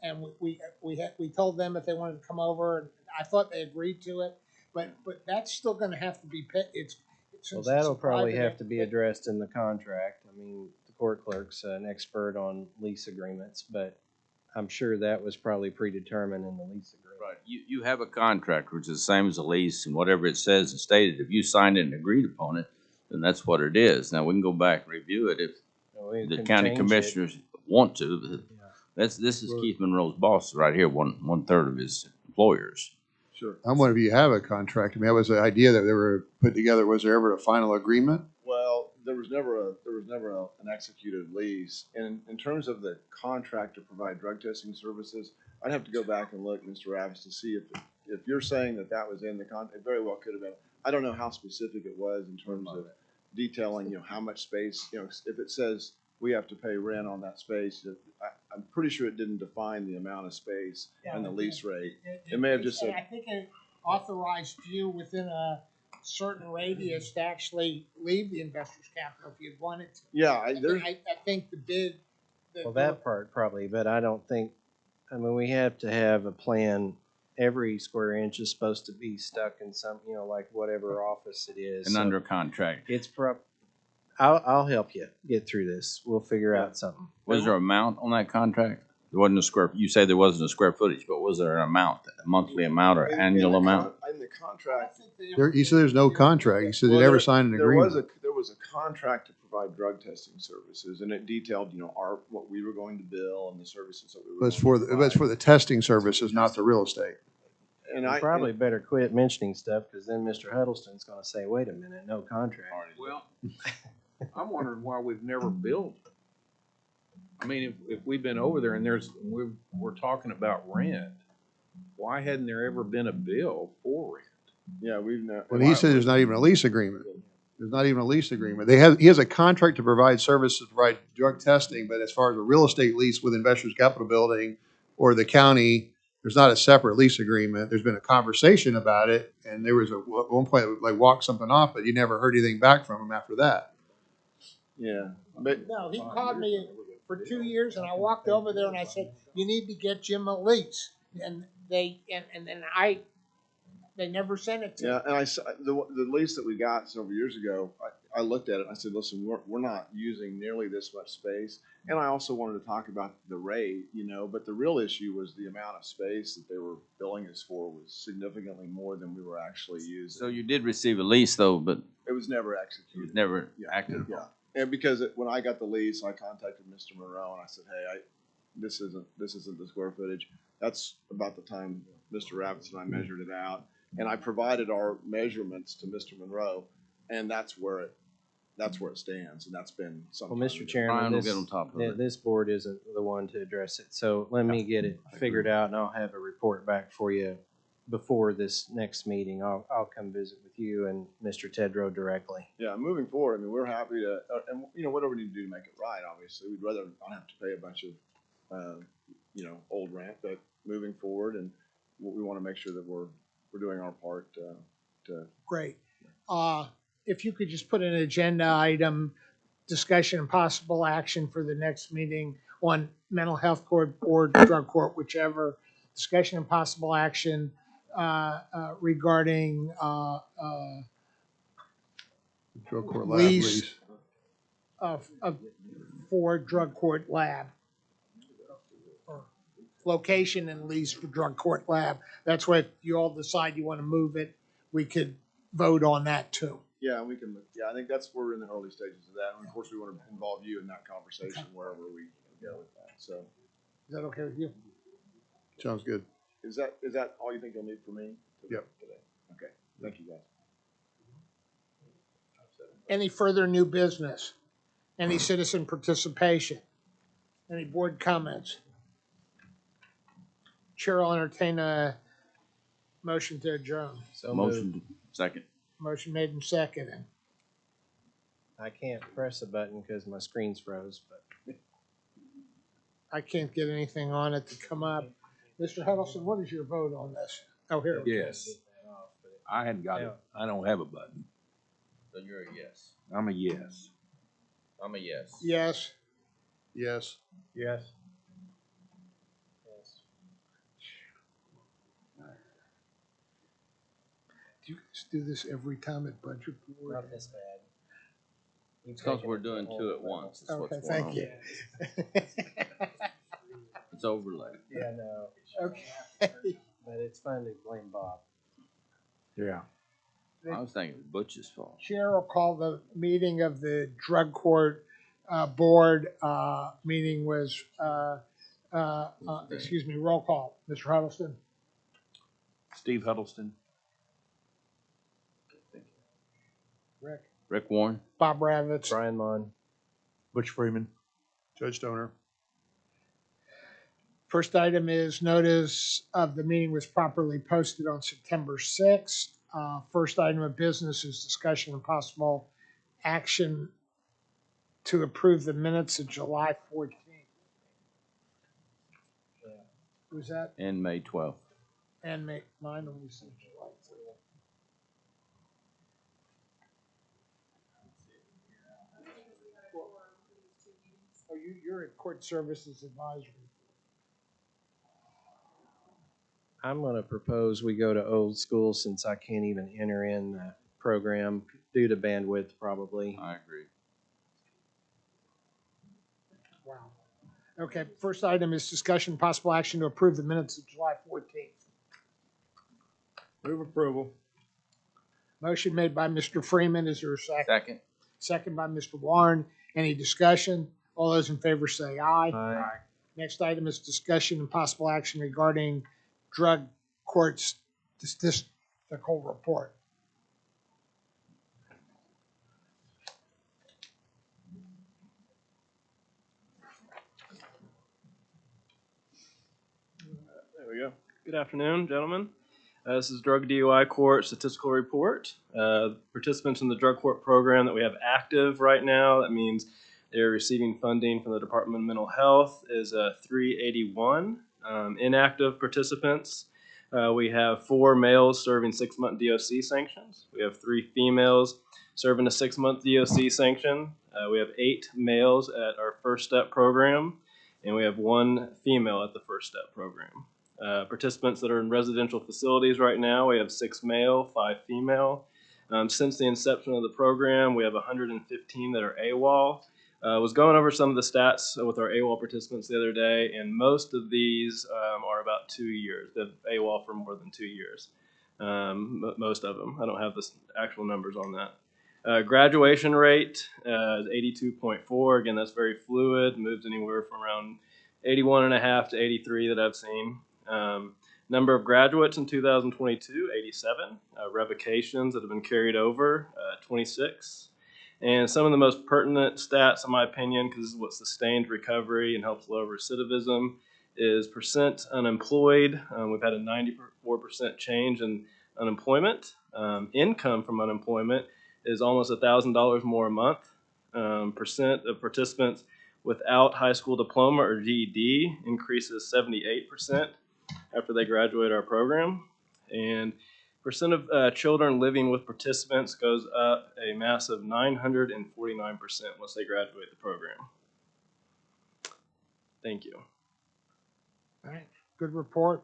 Speaker 1: And we told them if they wanted to come over, and I thought they agreed to it, but that's still gonna have to be paid,
Speaker 2: Well,
Speaker 1: since it's a
Speaker 2: that'll probably
Speaker 1: private
Speaker 2: have to be
Speaker 1: entity.
Speaker 2: addressed in the contract. I mean, the court clerk's an expert on lease agreements, but I'm sure that was probably predetermined in the lease agreement.
Speaker 4: Right, you have a contract, which is the same as a lease, and whatever it says and stated, if you signed it and agreed upon it, then that's what it is. Now, we can go back and review it if
Speaker 2: We
Speaker 4: the
Speaker 2: can
Speaker 4: county
Speaker 2: change it.
Speaker 4: commissioners want to. But this is Keith Monroe's boss right here, one third of his employers.
Speaker 11: Sure.
Speaker 3: I'm wondering if you have a contract. I mean, that was the idea that they were put together. Was there ever a final agreement?
Speaker 11: Well, there was never an executed lease. And in terms of the contract to provide drug testing services, I'd have to go back and look, Mr. Ravis, to see if you're saying that was in the contract. It very well could have been. I don't know how specific it was in terms of detailing, how much space, if it says we have to pay rent on that space, I'm pretty sure it didn't define the amount of space and the lease rate. It may have just said,
Speaker 1: I think it authorized you within a certain radius to actually leave the investor's capital if you wanted to.
Speaker 11: yeah,
Speaker 1: I think the bid.
Speaker 2: Well, that part probably, but I don't think, I mean, we have to have a plan. Every square inch is supposed to be stuck in some, like whatever office it is.
Speaker 4: And
Speaker 2: So
Speaker 4: under contract.
Speaker 2: It's I'll help you get through this. We'll figure out something.
Speaker 4: Was there an amount on that contract? There wasn't a square, you say there wasn't a square footage, but was there an amount, a monthly amount or annual amount?
Speaker 11: In the contract,
Speaker 3: He said there's no contract. He said they never signed an agreement.
Speaker 11: There was a contract to provide drug testing services, and it detailed, what we were going to bill and the services that we were.
Speaker 3: But it's for the testing services, not the real estate.
Speaker 11: And
Speaker 2: You probably better quit mentioning stuff, because then Mr. Huddleston's gonna say, wait a minute, no contract.
Speaker 9: Well, I'm wondering why we've never billed. I mean, if we've been over there and we're talking about rent, why hadn't there ever been a bill for rent?
Speaker 11: Yeah, we've not.
Speaker 3: Well, he said there's not even a lease agreement. There's not even a lease agreement. He has a contract to provide services, to provide drug testing, but as far as a real estate lease with Investors Capital Building or the county, there's not a separate lease agreement. There's been a conversation about it, and there was at one point, like, walked something off, but you never heard anything back from him after that.
Speaker 11: Yeah, but
Speaker 1: No, he called me for 2 years, and I walked over there and I said, "You need to get Jim a lease." And they never sent it to me.
Speaker 11: yeah, and I saw the lease that we got several years ago. I looked at it and I said, "Listen, we're not using nearly this much space." And I also wanted to talk about the rate, But the real issue was the amount of space that they were billing us for was significantly more than we were actually using.
Speaker 4: So you did receive a lease though, but
Speaker 11: It was never
Speaker 4: it
Speaker 11: executed.
Speaker 4: was never acted upon.
Speaker 11: Yeah, and because when I got the lease, I contacted Mr. Monroe and I said, "Hey, this isn't the square footage." That's about the time Mr. Rabbits and I measured it out, and I provided our measurements to Mr. Monroe, and that's where it stands, and that's been some.
Speaker 2: Well,
Speaker 11: time
Speaker 2: Mr.
Speaker 11: ago.
Speaker 2: Chairman,
Speaker 4: Brian will get on top of it.
Speaker 2: this board isn't the one to address it, so let me get it figured out, and I'll have a report back for you before this next meeting. I'll come visit with you and Mr. Tedrow directly.
Speaker 11: Yeah, moving forward, I mean, we're happy to, and whatever we need to do to make it right. Obviously, we'd rather not have to pay a bunch of, old rent, but moving forward, and we want to make sure that we're doing our part to.
Speaker 1: Great. If you could just put an agenda item, discussion and possible action for the next meeting on mental health court or drug court, whichever, discussion and possible action regarding
Speaker 3: Drug court lab
Speaker 1: lease
Speaker 3: lease.
Speaker 1: for drug court lab. Or location and lease for drug court lab. That's where if you all decide you want to move it, we could vote on that too.
Speaker 11: Yeah, we can. Yeah, I think we're in the early stages of that, and of course, we want to involve you in that conversation wherever we go with that. So,
Speaker 1: Is that okay with you?
Speaker 3: Sounds good.
Speaker 11: is that all you think you'll need from me?
Speaker 3: Yep.
Speaker 11: Today. Okay. Thank you, guys.
Speaker 1: Any further new business? Any citizen participation? Any board comments? Chair will entertain a motion to adjourn.
Speaker 2: So moved.
Speaker 4: Motion second.
Speaker 1: Motion made and seconded.
Speaker 2: I can't press a button because my screen's froze, but
Speaker 1: I can't get anything on it to come up. Mr. Huddleston, what is your vote on this? Oh, here. it is.
Speaker 9: Yes. I hadn't got it. I don't have a button.
Speaker 4: So you're a yes.
Speaker 9: I'm a yes.
Speaker 4: I'm a yes.
Speaker 1: Yes.
Speaker 3: Yes.
Speaker 5: Yes.
Speaker 1: Do you guys do this every time at budget board?
Speaker 2: Not this bad.
Speaker 4: It's because we're doing two at once. That's
Speaker 1: Okay,
Speaker 4: what's going
Speaker 1: thank
Speaker 4: on.
Speaker 1: you.
Speaker 4: It's overlaid.
Speaker 2: Yeah, no,
Speaker 1: Okay.
Speaker 2: but it's fun to blame Bob.
Speaker 5: Yeah.
Speaker 4: I was thinking Butch's fault.
Speaker 1: Chair will call the meeting of the drug court board. Meeting was, excuse me, roll call. Mr. Huddleston?
Speaker 9: Steve Huddleston.
Speaker 1: Rick?
Speaker 4: Rick Warren?
Speaker 1: Bob Ravitz?
Speaker 2: Brian Mon.
Speaker 5: Butch Freeman.
Speaker 3: Judge Stoner.
Speaker 1: First item is notice of the meeting was properly posted on September 6th. First item of business is discussion and possible action to approve the minutes of July 14th. Was that,
Speaker 4: And May 12th.
Speaker 1: and mine only said July 14th. Oh, you're at Court Services Advisory.
Speaker 2: I'm gonna propose we go to old school since I can't even enter in the program due to bandwidth probably.
Speaker 4: I agree.
Speaker 1: Wow. Okay, first item is discussion possible action to approve the minutes of July 14th.
Speaker 5: Move approval.
Speaker 1: Motion made by Mr. Freeman. Is there a second?
Speaker 4: Second.
Speaker 1: Second by Mr. Warren. Any discussion? All those in favor say aye.
Speaker 2: Aye.
Speaker 1: Next item is discussion and possible action regarding drug court statistical report.
Speaker 12: There we go. Good afternoon, gentlemen. This is Drug DUI Court Statistical Report. Participants in the drug court program that we have active right now, that means they're receiving funding from the Department of Mental Health, is 381. Inactive participants, we have 4 males serving 6-month DOC sanctions. We have 3 females serving a 6-month DOC sanction. We have 8 males at our First Step program, and we have 1 female at the First Step program. Participants that are in residential facilities right now, we have 6 male, 5 female. Since the inception of the program, we have 115 that are Awol. Was going over some of the stats with our Awol participants the other day, and most of these are about 2 years. They've Awol for more than 2 years. Most of them. I don't have the actual numbers on that. Graduation rate is 82.4. Again, that's very fluid. Moves anywhere from around 81.5 to 83 that I've seen. Number of graduates in 2022, 87. Revocations that have been carried over, 26. And some of the most pertinent stats, in my opinion, because this is what sustains recovery and helps lower recidivism, is percent unemployed. We've had a 94% change in unemployment. Income from unemployment is almost $1,000 more a month. Percent of participants without high school diploma or GED increases 78% after they graduate our program. And percent of children living with participants goes up a massive 949% once they graduate the program. Thank you.
Speaker 1: All right, good report.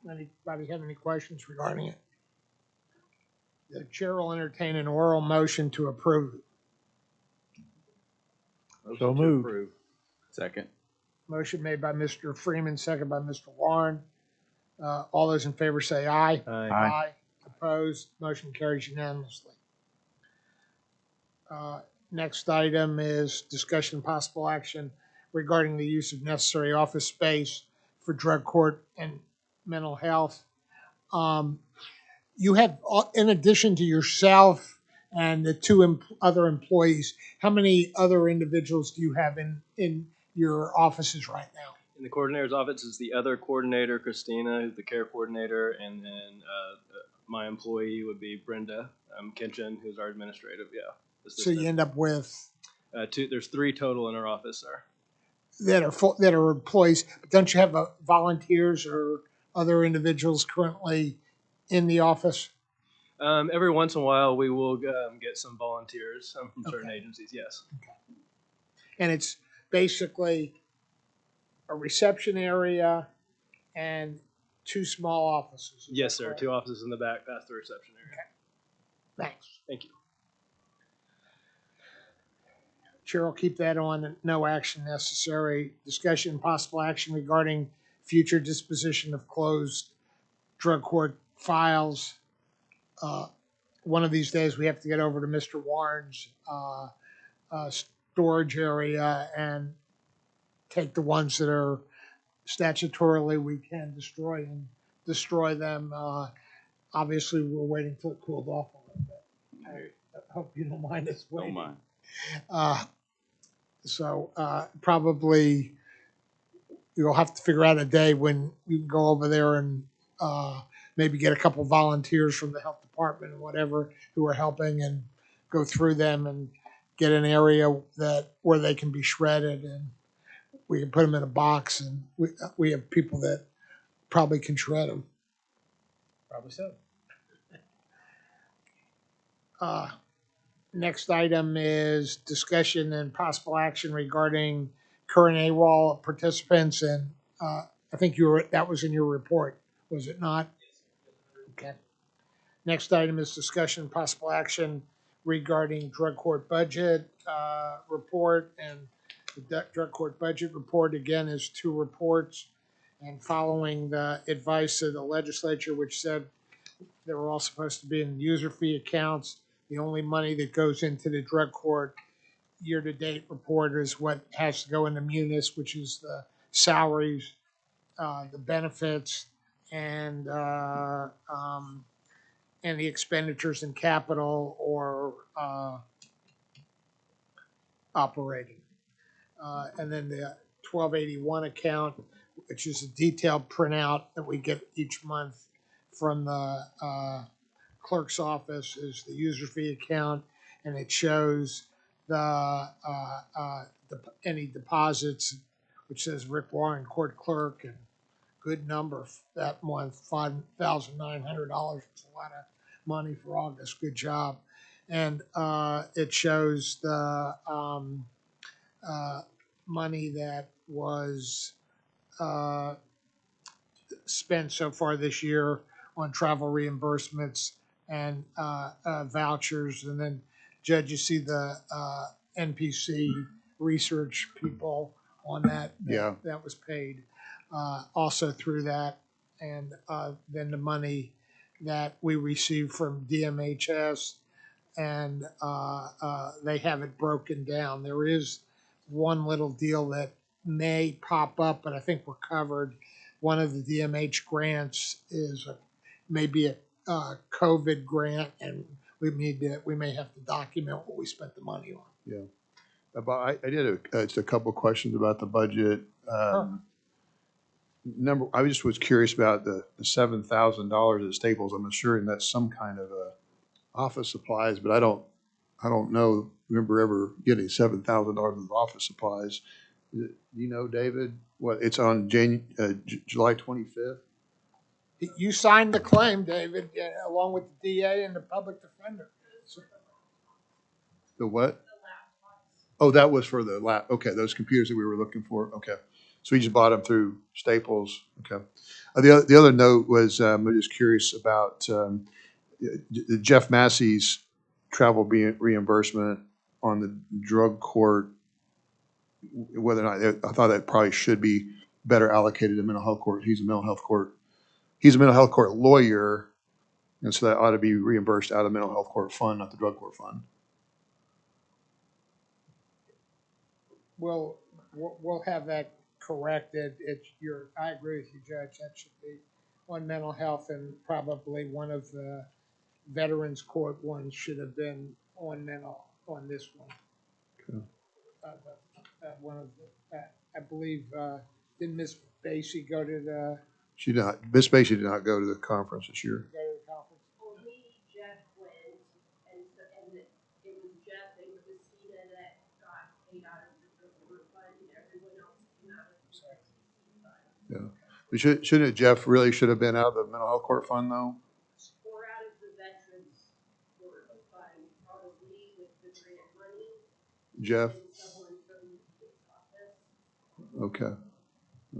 Speaker 1: Anybody have any questions regarding it? The chair will entertain an oral motion to approve.
Speaker 5: So moved.
Speaker 4: Second.
Speaker 1: Motion made by Mr. Freeman, second by Mr. Warren. All those in favor say aye.
Speaker 2: Aye.
Speaker 1: Opposed, motion carries unanimously. Next item is discussion and possible action regarding the use of necessary office space for drug court and mental health. You have, in addition to yourself and the 2 other employees, how many other individuals do you have in your offices right now?
Speaker 12: In the coordinator's office is the other coordinator, Christina, who's the care coordinator, and then my employee would be Brenda Kitchen, who's our administrative,
Speaker 1: So you end up with,
Speaker 12: there's 3 total in our office, sir.
Speaker 1: that are full, that are employees, but don't you have volunteers or other individuals currently in the office?
Speaker 12: Every once in a while, we will get some volunteers from certain agencies. Yes.
Speaker 1: And it's basically a reception area and two small offices.
Speaker 12: Yes, sir. 2 offices in the back, past the reception area.
Speaker 1: Okay. Thanks.
Speaker 12: Thank you.
Speaker 1: Chair will keep that on, no action necessary. Discussion and possible action regarding future disposition of closed drug court files. One of these days, we have to get over to Mr. Warren's storage area and take the ones that are statutorily we can destroy and destroy them. Obviously, we're waiting till it cooled off a little bit. I hope you don't mind us waiting.
Speaker 4: Don't mind.
Speaker 1: Probably you'll have to figure out a day when you can go over there and maybe get a couple volunteers from the health department or whatever who are helping and go through them and get an area where they can be shredded and we can put them in a box and we have people that probably can shred them.
Speaker 12: Probably so.
Speaker 1: Next item is discussion and possible action regarding current Awol participants, and I think that was in your report, was it not? Okay. Next item is discussion and possible action regarding drug court budget report, and the drug court budget report again is 2 reports, and following the advice of the legislature, which said they were all supposed to be in user fee accounts. The only money that goes into the drug court year-to-date report is what has to go into Munis, which is the salaries, the benefits, and the expenditures in capital or operating. And then the 1281 account, which is a detailed printout that we get each month from the clerk's office, is the user fee account, and it shows any deposits, which says Rick Warren, court clerk, and good number that month, $5,900. It's a lot of money for August. Good job. And it shows the money that was spent so far this year on travel reimbursements and vouchers. And then, Judge, you see the NPC research people on that.
Speaker 3: Yeah.
Speaker 1: That was paid also through that. And then the money that we received from DMHS, and they have it broken down. There is one little deal that may pop up, but I think we're covered. One of the DMH grants is maybe a COVID grant, and we may have to document what we spent the money on.
Speaker 3: Yeah. But I did just a couple of questions about the budget. I just was curious about the $7,000 at Staples. I'm assuring that's some kind of office supplies, but I don't remember ever getting $7,000 of office supplies. Do you know, David, what it's on July 25th?
Speaker 1: You signed the claim, David, along with the DA and the public defender.
Speaker 3: The what? Oh, that was for the lab. Okay, those computers that we were looking for. Okay, so we just bought them through Staples. Okay. The other note was I'm just curious about Jeff Massey's travel reimbursement on the drug court. Whether or not I thought that probably should be better allocated to mental health court. He's a mental health court lawyer, and so that ought to be reimbursed out of the mental health court fund, not the drug court fund.
Speaker 1: We'll have that corrected. I agree with you, Judge. That should be on mental health, and probably one of the Veterans Court ones should have been on this one.
Speaker 3: Okay.
Speaker 1: One of I believe, didn't Miss Basie go to the?
Speaker 3: She did not. Miss Basie did not go to the conference this year.
Speaker 1: Go to the conference?
Speaker 7: Only Jeff went, and it was Jeff and Christina that got paid out of the drug court fund, and everyone else
Speaker 3: Shouldn't Jeff really should have been out of the mental health court fund though?
Speaker 7: Or out of the veterans court fund, probably with the grant money.
Speaker 3: Jeff?
Speaker 7: And someone from his office.
Speaker 3: Okay,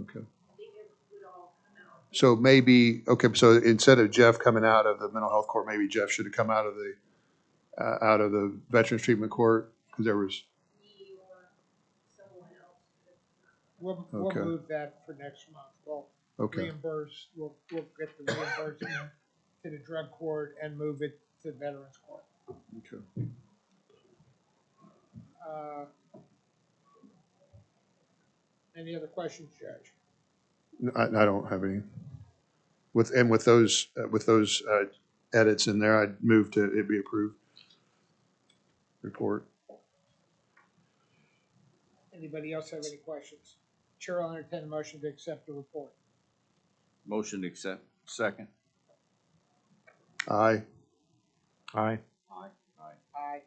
Speaker 3: okay.
Speaker 7: I think it would all come out.
Speaker 3: So maybe, okay, so instead of Jeff coming out of the mental health court, maybe Jeff should have come out of the Veterans Treatment Court, because there was,
Speaker 7: Me or someone else.
Speaker 1: We'll
Speaker 3: Okay.
Speaker 1: move that for next month. We'll
Speaker 3: okay,
Speaker 1: reimburse, we'll get the reimbursement to the drug court and move it to Veterans Court.
Speaker 3: okay.
Speaker 1: Uh, Any other questions, Judge?
Speaker 3: I don't have any. With those edits in there, I'd move to it be approved. Report.
Speaker 1: Anybody else have any questions? Chair will entertain a motion to accept the report.
Speaker 4: Motion to accept. Second.
Speaker 3: Aye.
Speaker 5: Aye.
Speaker 1: Aye.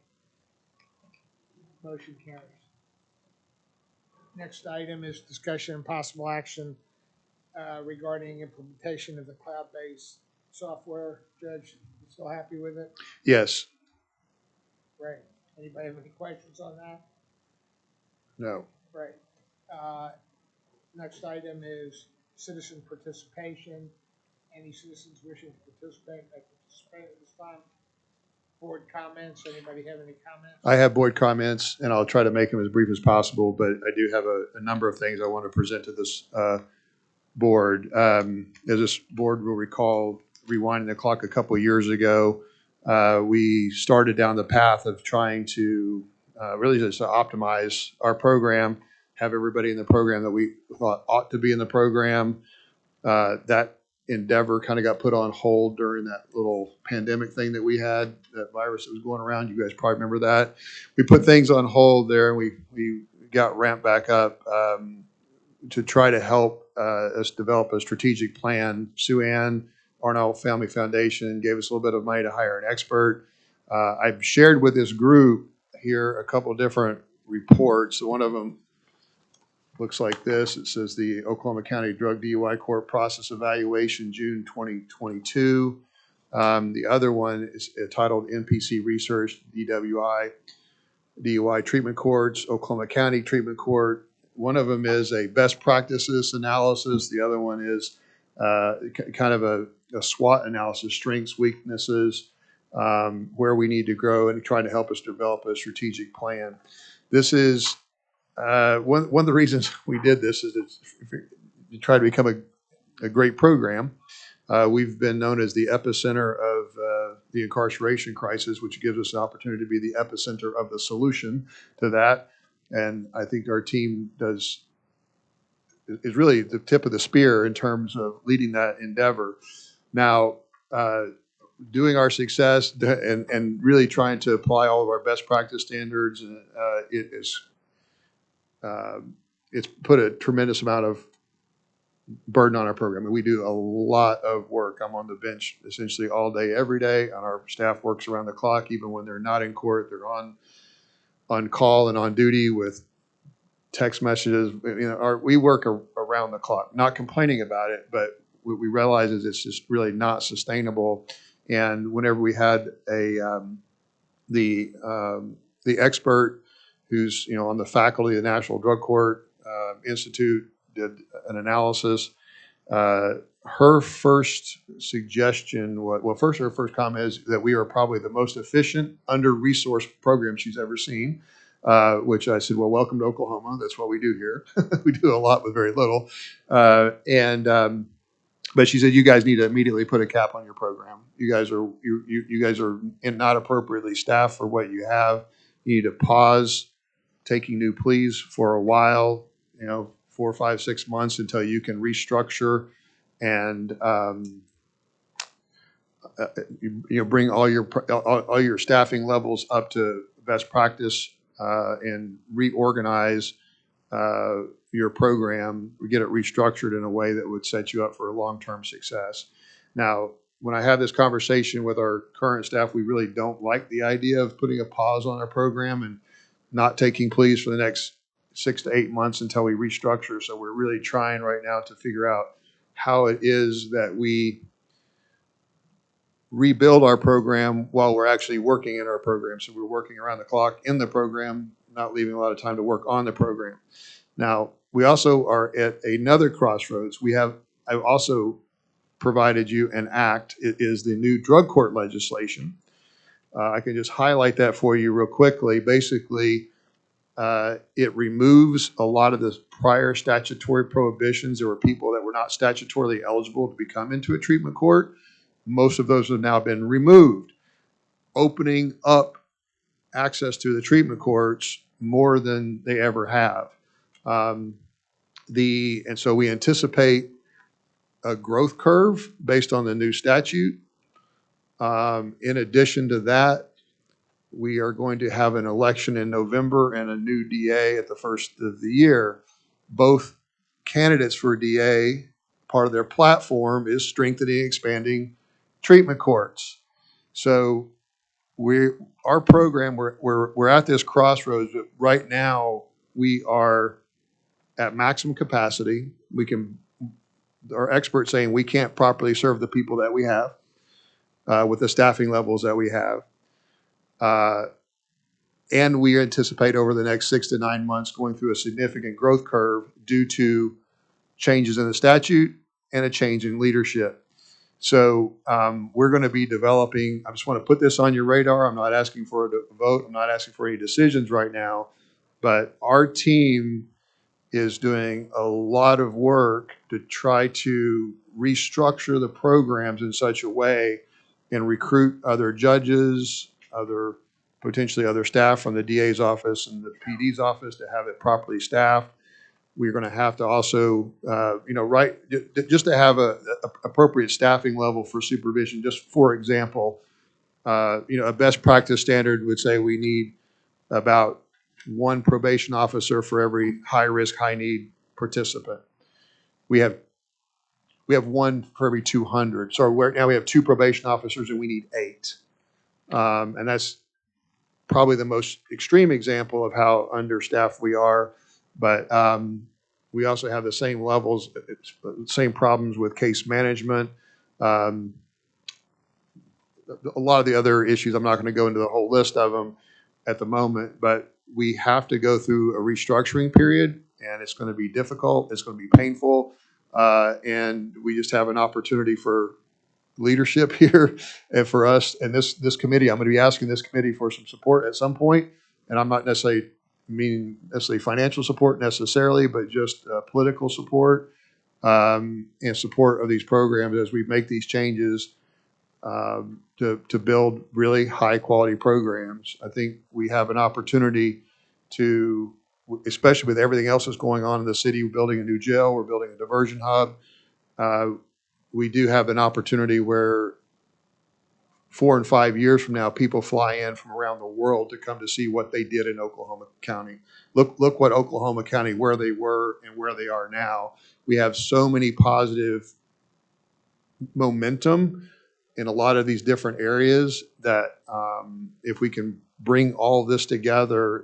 Speaker 1: Motion carries. Next item is discussion and possible action regarding implementation of the cloud-based software. Judge, you still happy with it?
Speaker 3: Yes.
Speaker 1: Great. Anybody have any questions on that?
Speaker 3: No.
Speaker 1: Great. Next item is citizen participation. Any citizens wishing to participate may participate at this time. Board comments. Anybody have any comments?
Speaker 3: I have board comments, and I'll try to make them as brief as possible, but I do have a number of things I want to present to this board. As this board will recall, rewinding the clock a couple of years ago, we started down the path of trying to really just to optimize our program, have everybody in the program that we thought ought to be in the program. That endeavor kind of got put on hold during that little pandemic thing that we had, that virus that was going around. You guys probably remember that. We put things on hold there, and we got ramped back up to try to help us develop a strategic plan. Sue Ann, Arnold Family Foundation gave us a little bit of money to hire an expert. I've shared with this group here a couple of different reports. One of them looks like this. It says the Oklahoma County Drug DUI Court Process Evaluation, June 2022. The other one is titled NPC Research, DUI Treatment Courts, Oklahoma County Treatment Court. One of them is a best practices analysis. The other one is kind of a SWOT analysis, strengths, weaknesses, where we need to grow, and trying to help us develop a strategic plan. This is one of the reasons we did this is to try to become a great program. We've been known as the epicenter of the incarceration crisis, which gives us an opportunity to be the epicenter of the solution to that. And I think our team is really the tip of the spear in terms of leading that endeavor. Now, doing our success and really trying to apply all of our best practice standards, it's put a tremendous amount of burden on our program. And we do a lot of work. I'm on the bench essentially all day, every day, and our staff works around the clock. Even when they're not in court, they're on call and on duty with text messages. We work around the clock. Not complaining about it, but what we realize is it's just really not sustainable. And whenever we had the expert who's on the faculty of the National Drug Court Institute did an analysis. Her first suggestion, her first comment is that we are probably the most efficient, under-resourced program she's ever seen, which I said, well, welcome to Oklahoma. That's what we do here. We do a lot with very little. But she said, you guys need to immediately put a cap on your program. You guys are not appropriately staffed for what you have. You need to pause taking new pleas for a while, 4, 5, 6 months until you can restructure and bring all your staffing levels up to best practice and reorganize your program, get it restructured in a way that would set you up for a long-term success. Now, when I have this conversation with our current staff, we really don't like the idea of putting a pause on our program and not taking pleas for the next 6 to 8 months until we restructure. So we're really trying right now to figure out how it is that we rebuild our program while we're actually working in our program. So we're working around the clock in the program, not leaving a lot of time to work on the program. Now, we also are at another crossroads. I've also provided you an act. It is the new drug court legislation. I can just highlight that for you real quickly. Basically, it removes a lot of the prior statutory prohibitions. There were people that were not statutorily eligible to become into a treatment court. Most of those have now been removed, opening up access to the treatment courts more than they ever have. Um, and so we anticipate a growth curve based on the new statute. In addition to that, we are going to have an election in November and a new DA at the first of the year. Both candidates for DA, part of their platform is strengthening and expanding treatment courts. So our program, we're at this crossroads, but right now we are at maximum capacity. Our experts saying we can't properly serve the people that we have with the staffing levels that we have. And we anticipate over the next 6 to 9 months going through a significant growth curve due to changes in the statute and a change in leadership. So we're going to be developing, I just want to put this on your radar. I'm not asking for a vote. I'm not asking for any decisions right now. But our team is doing a lot of work to try to restructure the programs in such a way and recruit other judges, potentially other staff from the DA's office and the PD's office to have it properly staffed. We're going to have to also, just to have a appropriate staffing level for supervision. Just for example, a best practice standard would say we need about one probation officer for every high risk, high need participant. We have one for every 200. So now we have 2 probation officers and we need 8. And that's probably the most extreme example of how understaffed we are. But we also have the same levels, same problems with case management. A lot of the other issues, I'm not going to go into the whole list of them at the moment, but we have to go through a restructuring period, and it's going to be difficult. It's going to be painful. And we just have an opportunity for leadership here and for us and this committee. I'm going to be asking this committee for some support at some point, and I'm not necessarily meaning financial support necessarily, but just political support and support of these programs as we make these changes to build really high quality programs. I think we have an opportunity to, especially with everything else that's going on in the city. We're building a new jail. We're building a diversion hub. We do have an opportunity where 4 and 5 years from now, people fly in from around the world to come to see what they did in Oklahoma County. Look what Oklahoma County, where they were and where they are now. We have so many positive momentum in a lot of these different areas that if we can bring all this together,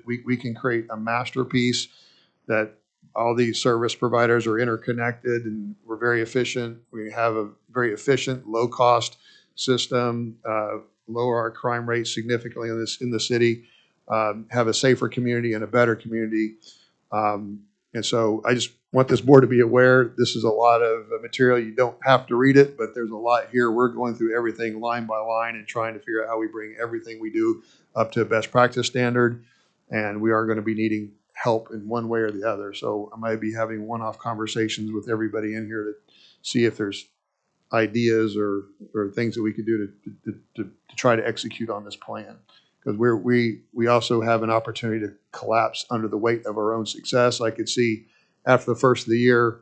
Speaker 3: we can create a masterpiece that all these service providers are interconnected and we're very efficient. We have a very efficient, low cost system, lower our crime rate significantly in the city, have a safer community and a better community. And so I just want this board to be aware, this is a lot of material. You don't have to read it, but there's a lot here. We're going through everything line by line and trying to figure out how we bring everything we do up to a best practice standard. And we are going to be needing help in one way or the other. So I might be having one-off conversations with everybody in here to see if there's ideas or things that we could do to try to execute on this plan. Because we also have an opportunity to collapse under the weight of our own success. I could see after the first of the year,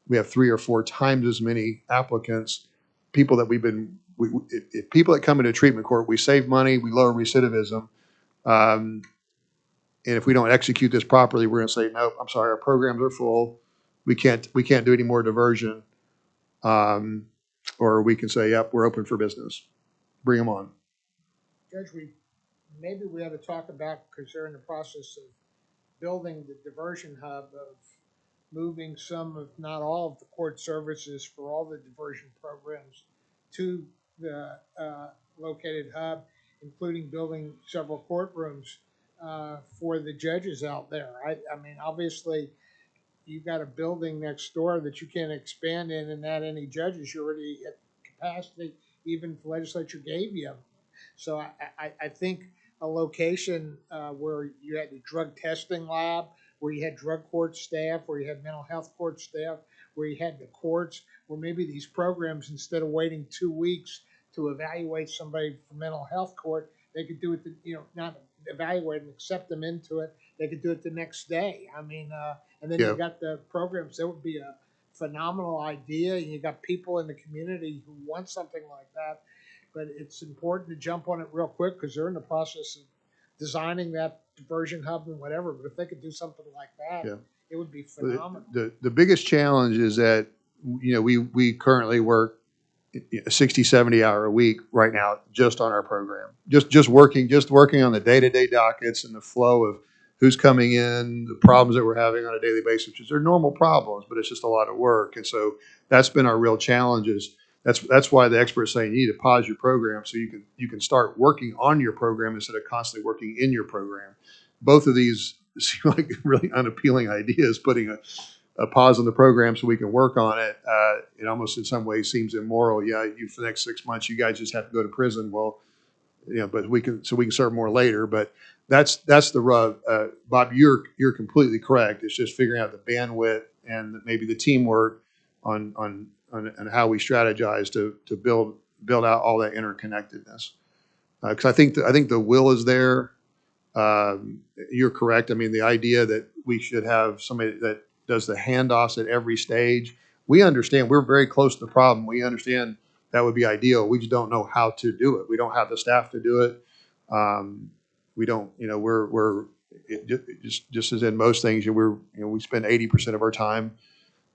Speaker 3: we have 3 or 4 times as many applicants, people that if people that come into treatment court, we save money, we lower recidivism. And if we don't execute this properly, we're going to say, nope, I'm sorry, our programs are full. We can't do any more diversion. Or we can say, yep, we're open for business. Bring them on.
Speaker 1: Judge, maybe we ought to talk about, because they're in the process of building the diversion hub of moving some, if not all, of the court services for all the diversion programs to the located hub, including building several courtrooms for the judges out there. I mean, obviously, you've got a building next door that you can't expand in and add any judges. You're already at capacity, even if the legislature gave you. So I think a location where you had the drug testing lab, where you had drug court staff, where you had mental health court staff, where you had the courts, where maybe these programs, instead of waiting 2 weeks to evaluate somebody for mental health court, they could do it, not evaluate and accept them into it. They could do it the next day. I mean, and then
Speaker 3: Yeah.
Speaker 1: you got the programs. That would be a phenomenal idea. And you got people in the community who want something like that. But it's important to jump on it real quick because they're in the process of designing that diversion hub and whatever. But if they could do something like that,
Speaker 3: Yeah.
Speaker 1: it would be phenomenal.
Speaker 3: The biggest challenge is that, we currently work 60, 70 hour a week right now just on our program. Just working on the day-to-day dockets and the flow of who's coming in, the problems that we're having on a daily basis, which are normal problems, but it's just a lot of work. And so that's been our real challenges. That's why the experts say you need to pause your program so you can start working on your program instead of constantly working in your program. Both of these seem like really unappealing ideas, putting a pause on the program so we can work on it. It almost in some ways seems immoral. Yeah, for the next 6 months, you guys just have to go to prison. Well, but we can serve more later. But that's the rub. Bob, you're completely correct. It's just figuring out the bandwidth and maybe the teamwork on how we strategize to build out all that interconnectedness. Because I think the will is there. You're correct. I mean, the idea that we should have somebody that does the handoffs at every stage. We understand. We're very close to the problem. We understand that would be ideal. We just don't know how to do it. We don't have the staff to do it. We don't. Just as in most things, we spend 80% of our time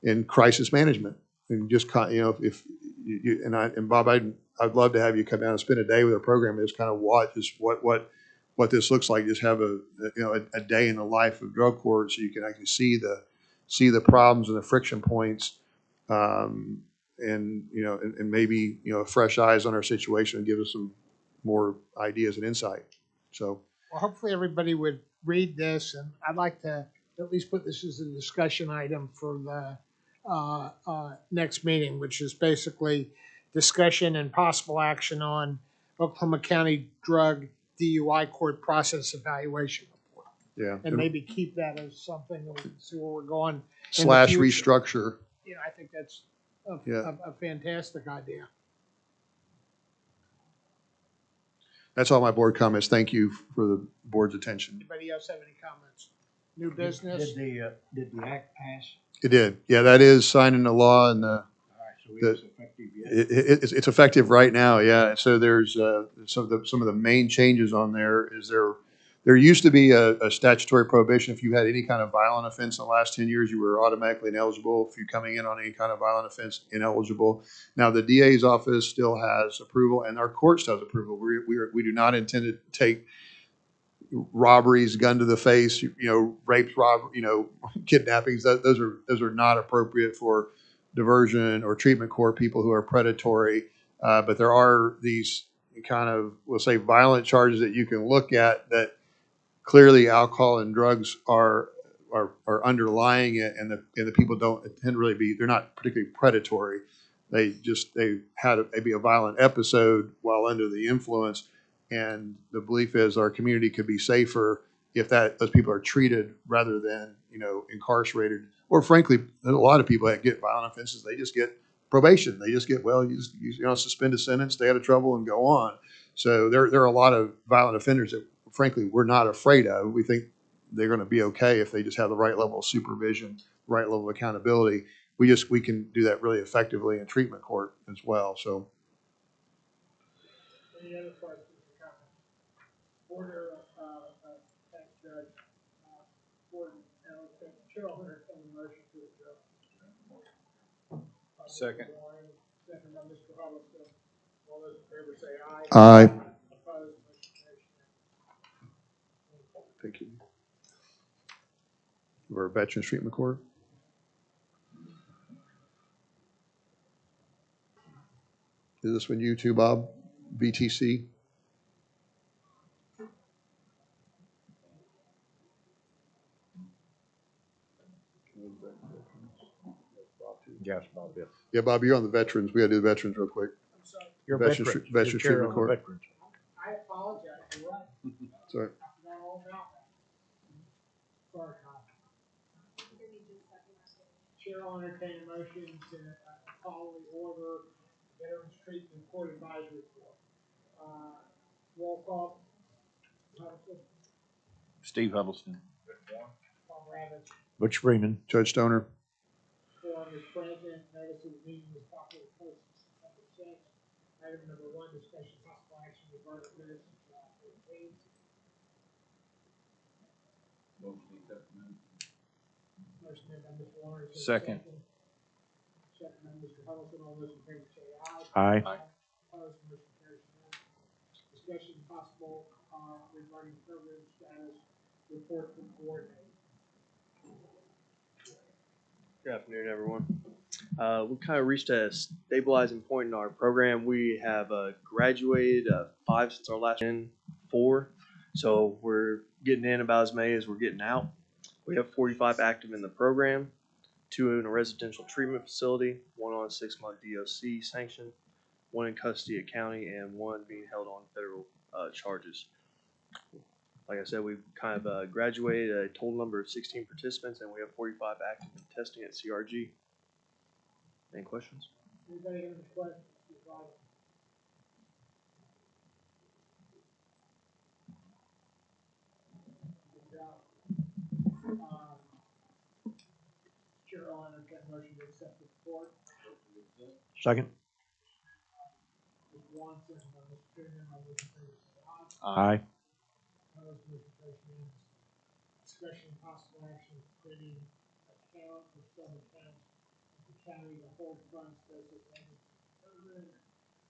Speaker 3: in crisis management and just if you and Bob, I'd love to have you come down and spend a day with our program and just kind of watch just what this looks like. Just have a day in the life of drug court so you can actually see the problems and the friction points, and maybe fresh eyes on our situation and give us some more ideas and insight. So
Speaker 1: Well, hopefully everybody would read this, and I'd like to at least put this as a discussion item for the next meeting, which is basically discussion and possible action on Oklahoma County Drug DUI Court Process Evaluation Report.
Speaker 3: yeah,
Speaker 1: And maybe keep that as something that we can see where we're going in the
Speaker 3: slash
Speaker 1: future.
Speaker 3: restructure.
Speaker 1: I think that's
Speaker 3: Yeah.
Speaker 1: a fantastic idea.
Speaker 3: That's all my board comments. Thank you for the board's attention.
Speaker 1: Anybody else have any comments? New business?
Speaker 5: Did the act pass?
Speaker 3: It did. Yeah, that is signed into law, and
Speaker 5: All right, so it is effective yet?
Speaker 3: it's effective right now. Yeah. So there's some of the main changes on there is there used to be a statutory prohibition. If you had any kind of violent offense in the last 10 years, you were automatically ineligible. If you're coming in on any kind of violent offense, ineligible. Now the DA's office still has approval, and our court still has approval. We do not intend to take robberies, gun to the face, rapes, kidnappings. Those are not appropriate for diversion or treatment court people who are predatory. But there are these kind of, we'll say, violent charges that you can look at that clearly alcohol and drugs are underlying it, and the people don't tend to really be. They're not particularly predatory. They had maybe a violent episode while under the influence. And the belief is our community could be safer if those people are treated rather than incarcerated. Or frankly, a lot of people that get violent offenses, they just get probation. They just get suspend a sentence, stay out of trouble, and go on. So there are a lot of violent offenders that frankly we're not afraid of. We think they're going to be okay if they just have the right level of supervision, right level of accountability. We can do that really effectively in treatment court as well. So.
Speaker 1: Any other questions? Order tax judge, Gordon, Chair will entertain a motion to adjourn.
Speaker 9: Second.
Speaker 1: Second by Mr. Hollister. All those in favor say aye.
Speaker 3: Aye.
Speaker 1: Opposed, motion carries.
Speaker 3: Thank you. For Veterans Treatment Court. Is this one you too, Bob? VTC?
Speaker 5: Yes, Bob, yes.
Speaker 3: Yeah, Bob, you're on the veterans. We gotta do the veterans real quick.
Speaker 1: I'm sorry,
Speaker 5: You're
Speaker 3: Veterans-
Speaker 5: veterans.
Speaker 3: Veterans
Speaker 5: You're chair
Speaker 3: Treatment
Speaker 5: on the
Speaker 3: Court.
Speaker 5: veterans.
Speaker 1: I apologize, you're right,
Speaker 3: Sorry.
Speaker 1: I forgot all about that. Sorry, Kyle. Chair will entertain a motion to follow the order, Veterans Treatment Court Advisory Board. Roll call. Huddleston,
Speaker 9: Steve Huddleston.
Speaker 1: Tom Ravitch,
Speaker 5: Butch Freeman.
Speaker 3: Judge Stoner.
Speaker 1: quorum is present, notice of the meeting was properly posted September 6th. Item number 1, discussion possible action regarding minutes of July 14th. Motion made by Mr. Warner. Is there a
Speaker 9: Second.
Speaker 1: Second by Mr. Huddleston. All those in favor say aye.
Speaker 5: Aye.
Speaker 1: Opposed, motion carries unanimously. Discussion possible regarding program status report from coordinator.
Speaker 13: Good afternoon, everyone. We kind of reached a stabilizing point in our program. We have graduated 5 since our last in 4, so we're getting in about as many as we're getting out. We have 45 active in the program, 2 in a residential treatment facility, 1 on a 6-month DOC sanction, 1 in custody at county, and 1 being held on federal charges. Like I said, we've kind of graduated a total number of 16 participants, and we have 45 active in testing at CRG. Any questions?
Speaker 1: Anybody have any questions? Good job. Chair will entertain a motion to accept the report.
Speaker 5: Second.
Speaker 1: Mr. Warren, second by Mr. Freeman. All those in favor say
Speaker 5: Aye.
Speaker 1: aye. Opposed, motion carries unanimously. Discussion and possible action creating account for some accounts of the county to hold funds designated for program.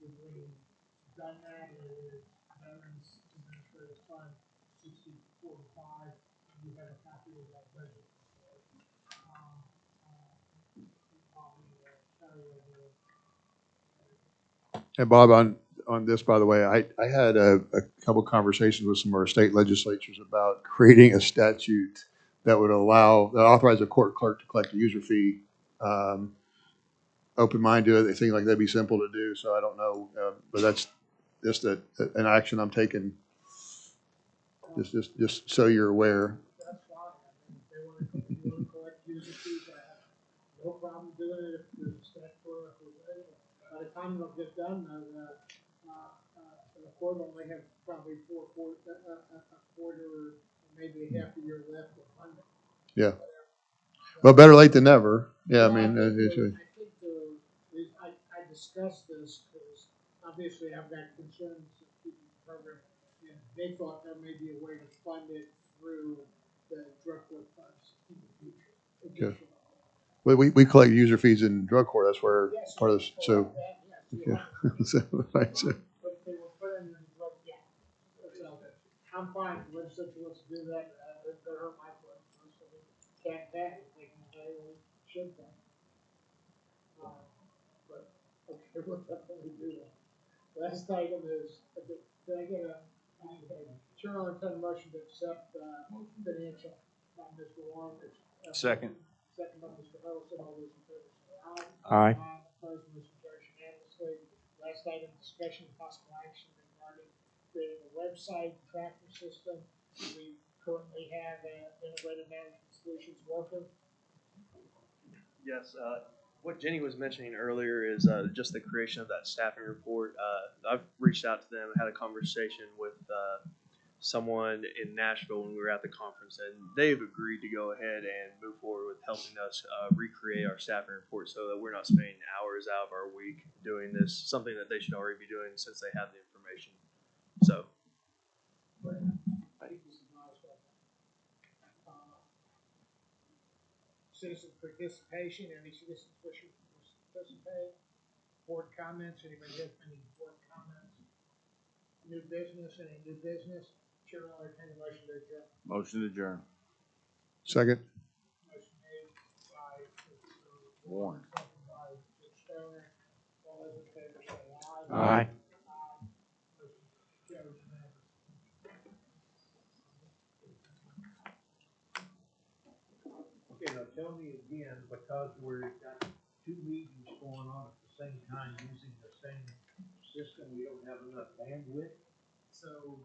Speaker 1: We've done that, it is Veterans Administrative Fund 6045. You have a copy of that budget. Carry over.
Speaker 3: And Bob, on this, by the way, I had a couple conversations with some of our state legislatures about creating a statute that would authorize a court clerk to collect a user fee. Open mind to it. They think like that'd be simple to do, so I don't know, but that's just an action I'm taking. Just so you're aware.
Speaker 1: That's fine. I mean, if they want to collect user fees, I have no problem doing it if there's a statutory authorization. By the time it'll get done, the court only have probably a quarter, or maybe a half a year left to fund it.
Speaker 3: Yeah. Well, better late than never. Yeah, I mean,
Speaker 1: I discussed this because obviously I've got concerns of keeping the program. And they thought there may be a way to fund it through the drug court funds in the future.
Speaker 3: Okay. Well, we collect user fees in drug court. That's where
Speaker 1: Yes,
Speaker 3: part of this. So,
Speaker 1: yes,
Speaker 3: yeah. So, right, so.
Speaker 1: but they were put in the drug, yeah. So, I'm fine, the legislature wants to do that, it's gonna hurt my foot, so we can't pay, they can pay, we should pay. But, okay, we'll definitely do that. Last item is, did I get chair will entertain a motion to accept, financial by Mr. Warren.
Speaker 9: Second.
Speaker 1: Second by Mr. Huddleston, all those in favor say
Speaker 5: Aye.
Speaker 1: aye. Opposed, motion carries unanimously. Last item, discussion and possible action regarding creating a website tracking system. We currently have integrated management solutions working.
Speaker 13: Yes. What Jenny was mentioning earlier is just the creation of that staffing report. I've reached out to them, had a conversation with someone in Nashville when we were at the conference, and they've agreed to go ahead and move forward with helping us recreate our staffing report so that we're not spending hours out of our week doing this, something that they should already be doing since they have the information. So.
Speaker 1: Citizen participation, any citizens wishing to participate? Board comments, anybody have any board comments? New business, any new business? Chair will entertain a motion to adjourn.
Speaker 4: Motion to adjourn.
Speaker 3: Second.
Speaker 1: Motion made by Mr.
Speaker 4: Warren.
Speaker 1: Second by Mr. Stoner. All those in favor say aye.
Speaker 5: Aye. Okay, now tell me again, because we've got two meetings going on at the same time using the same system, we don't have enough bandwidth?
Speaker 10: So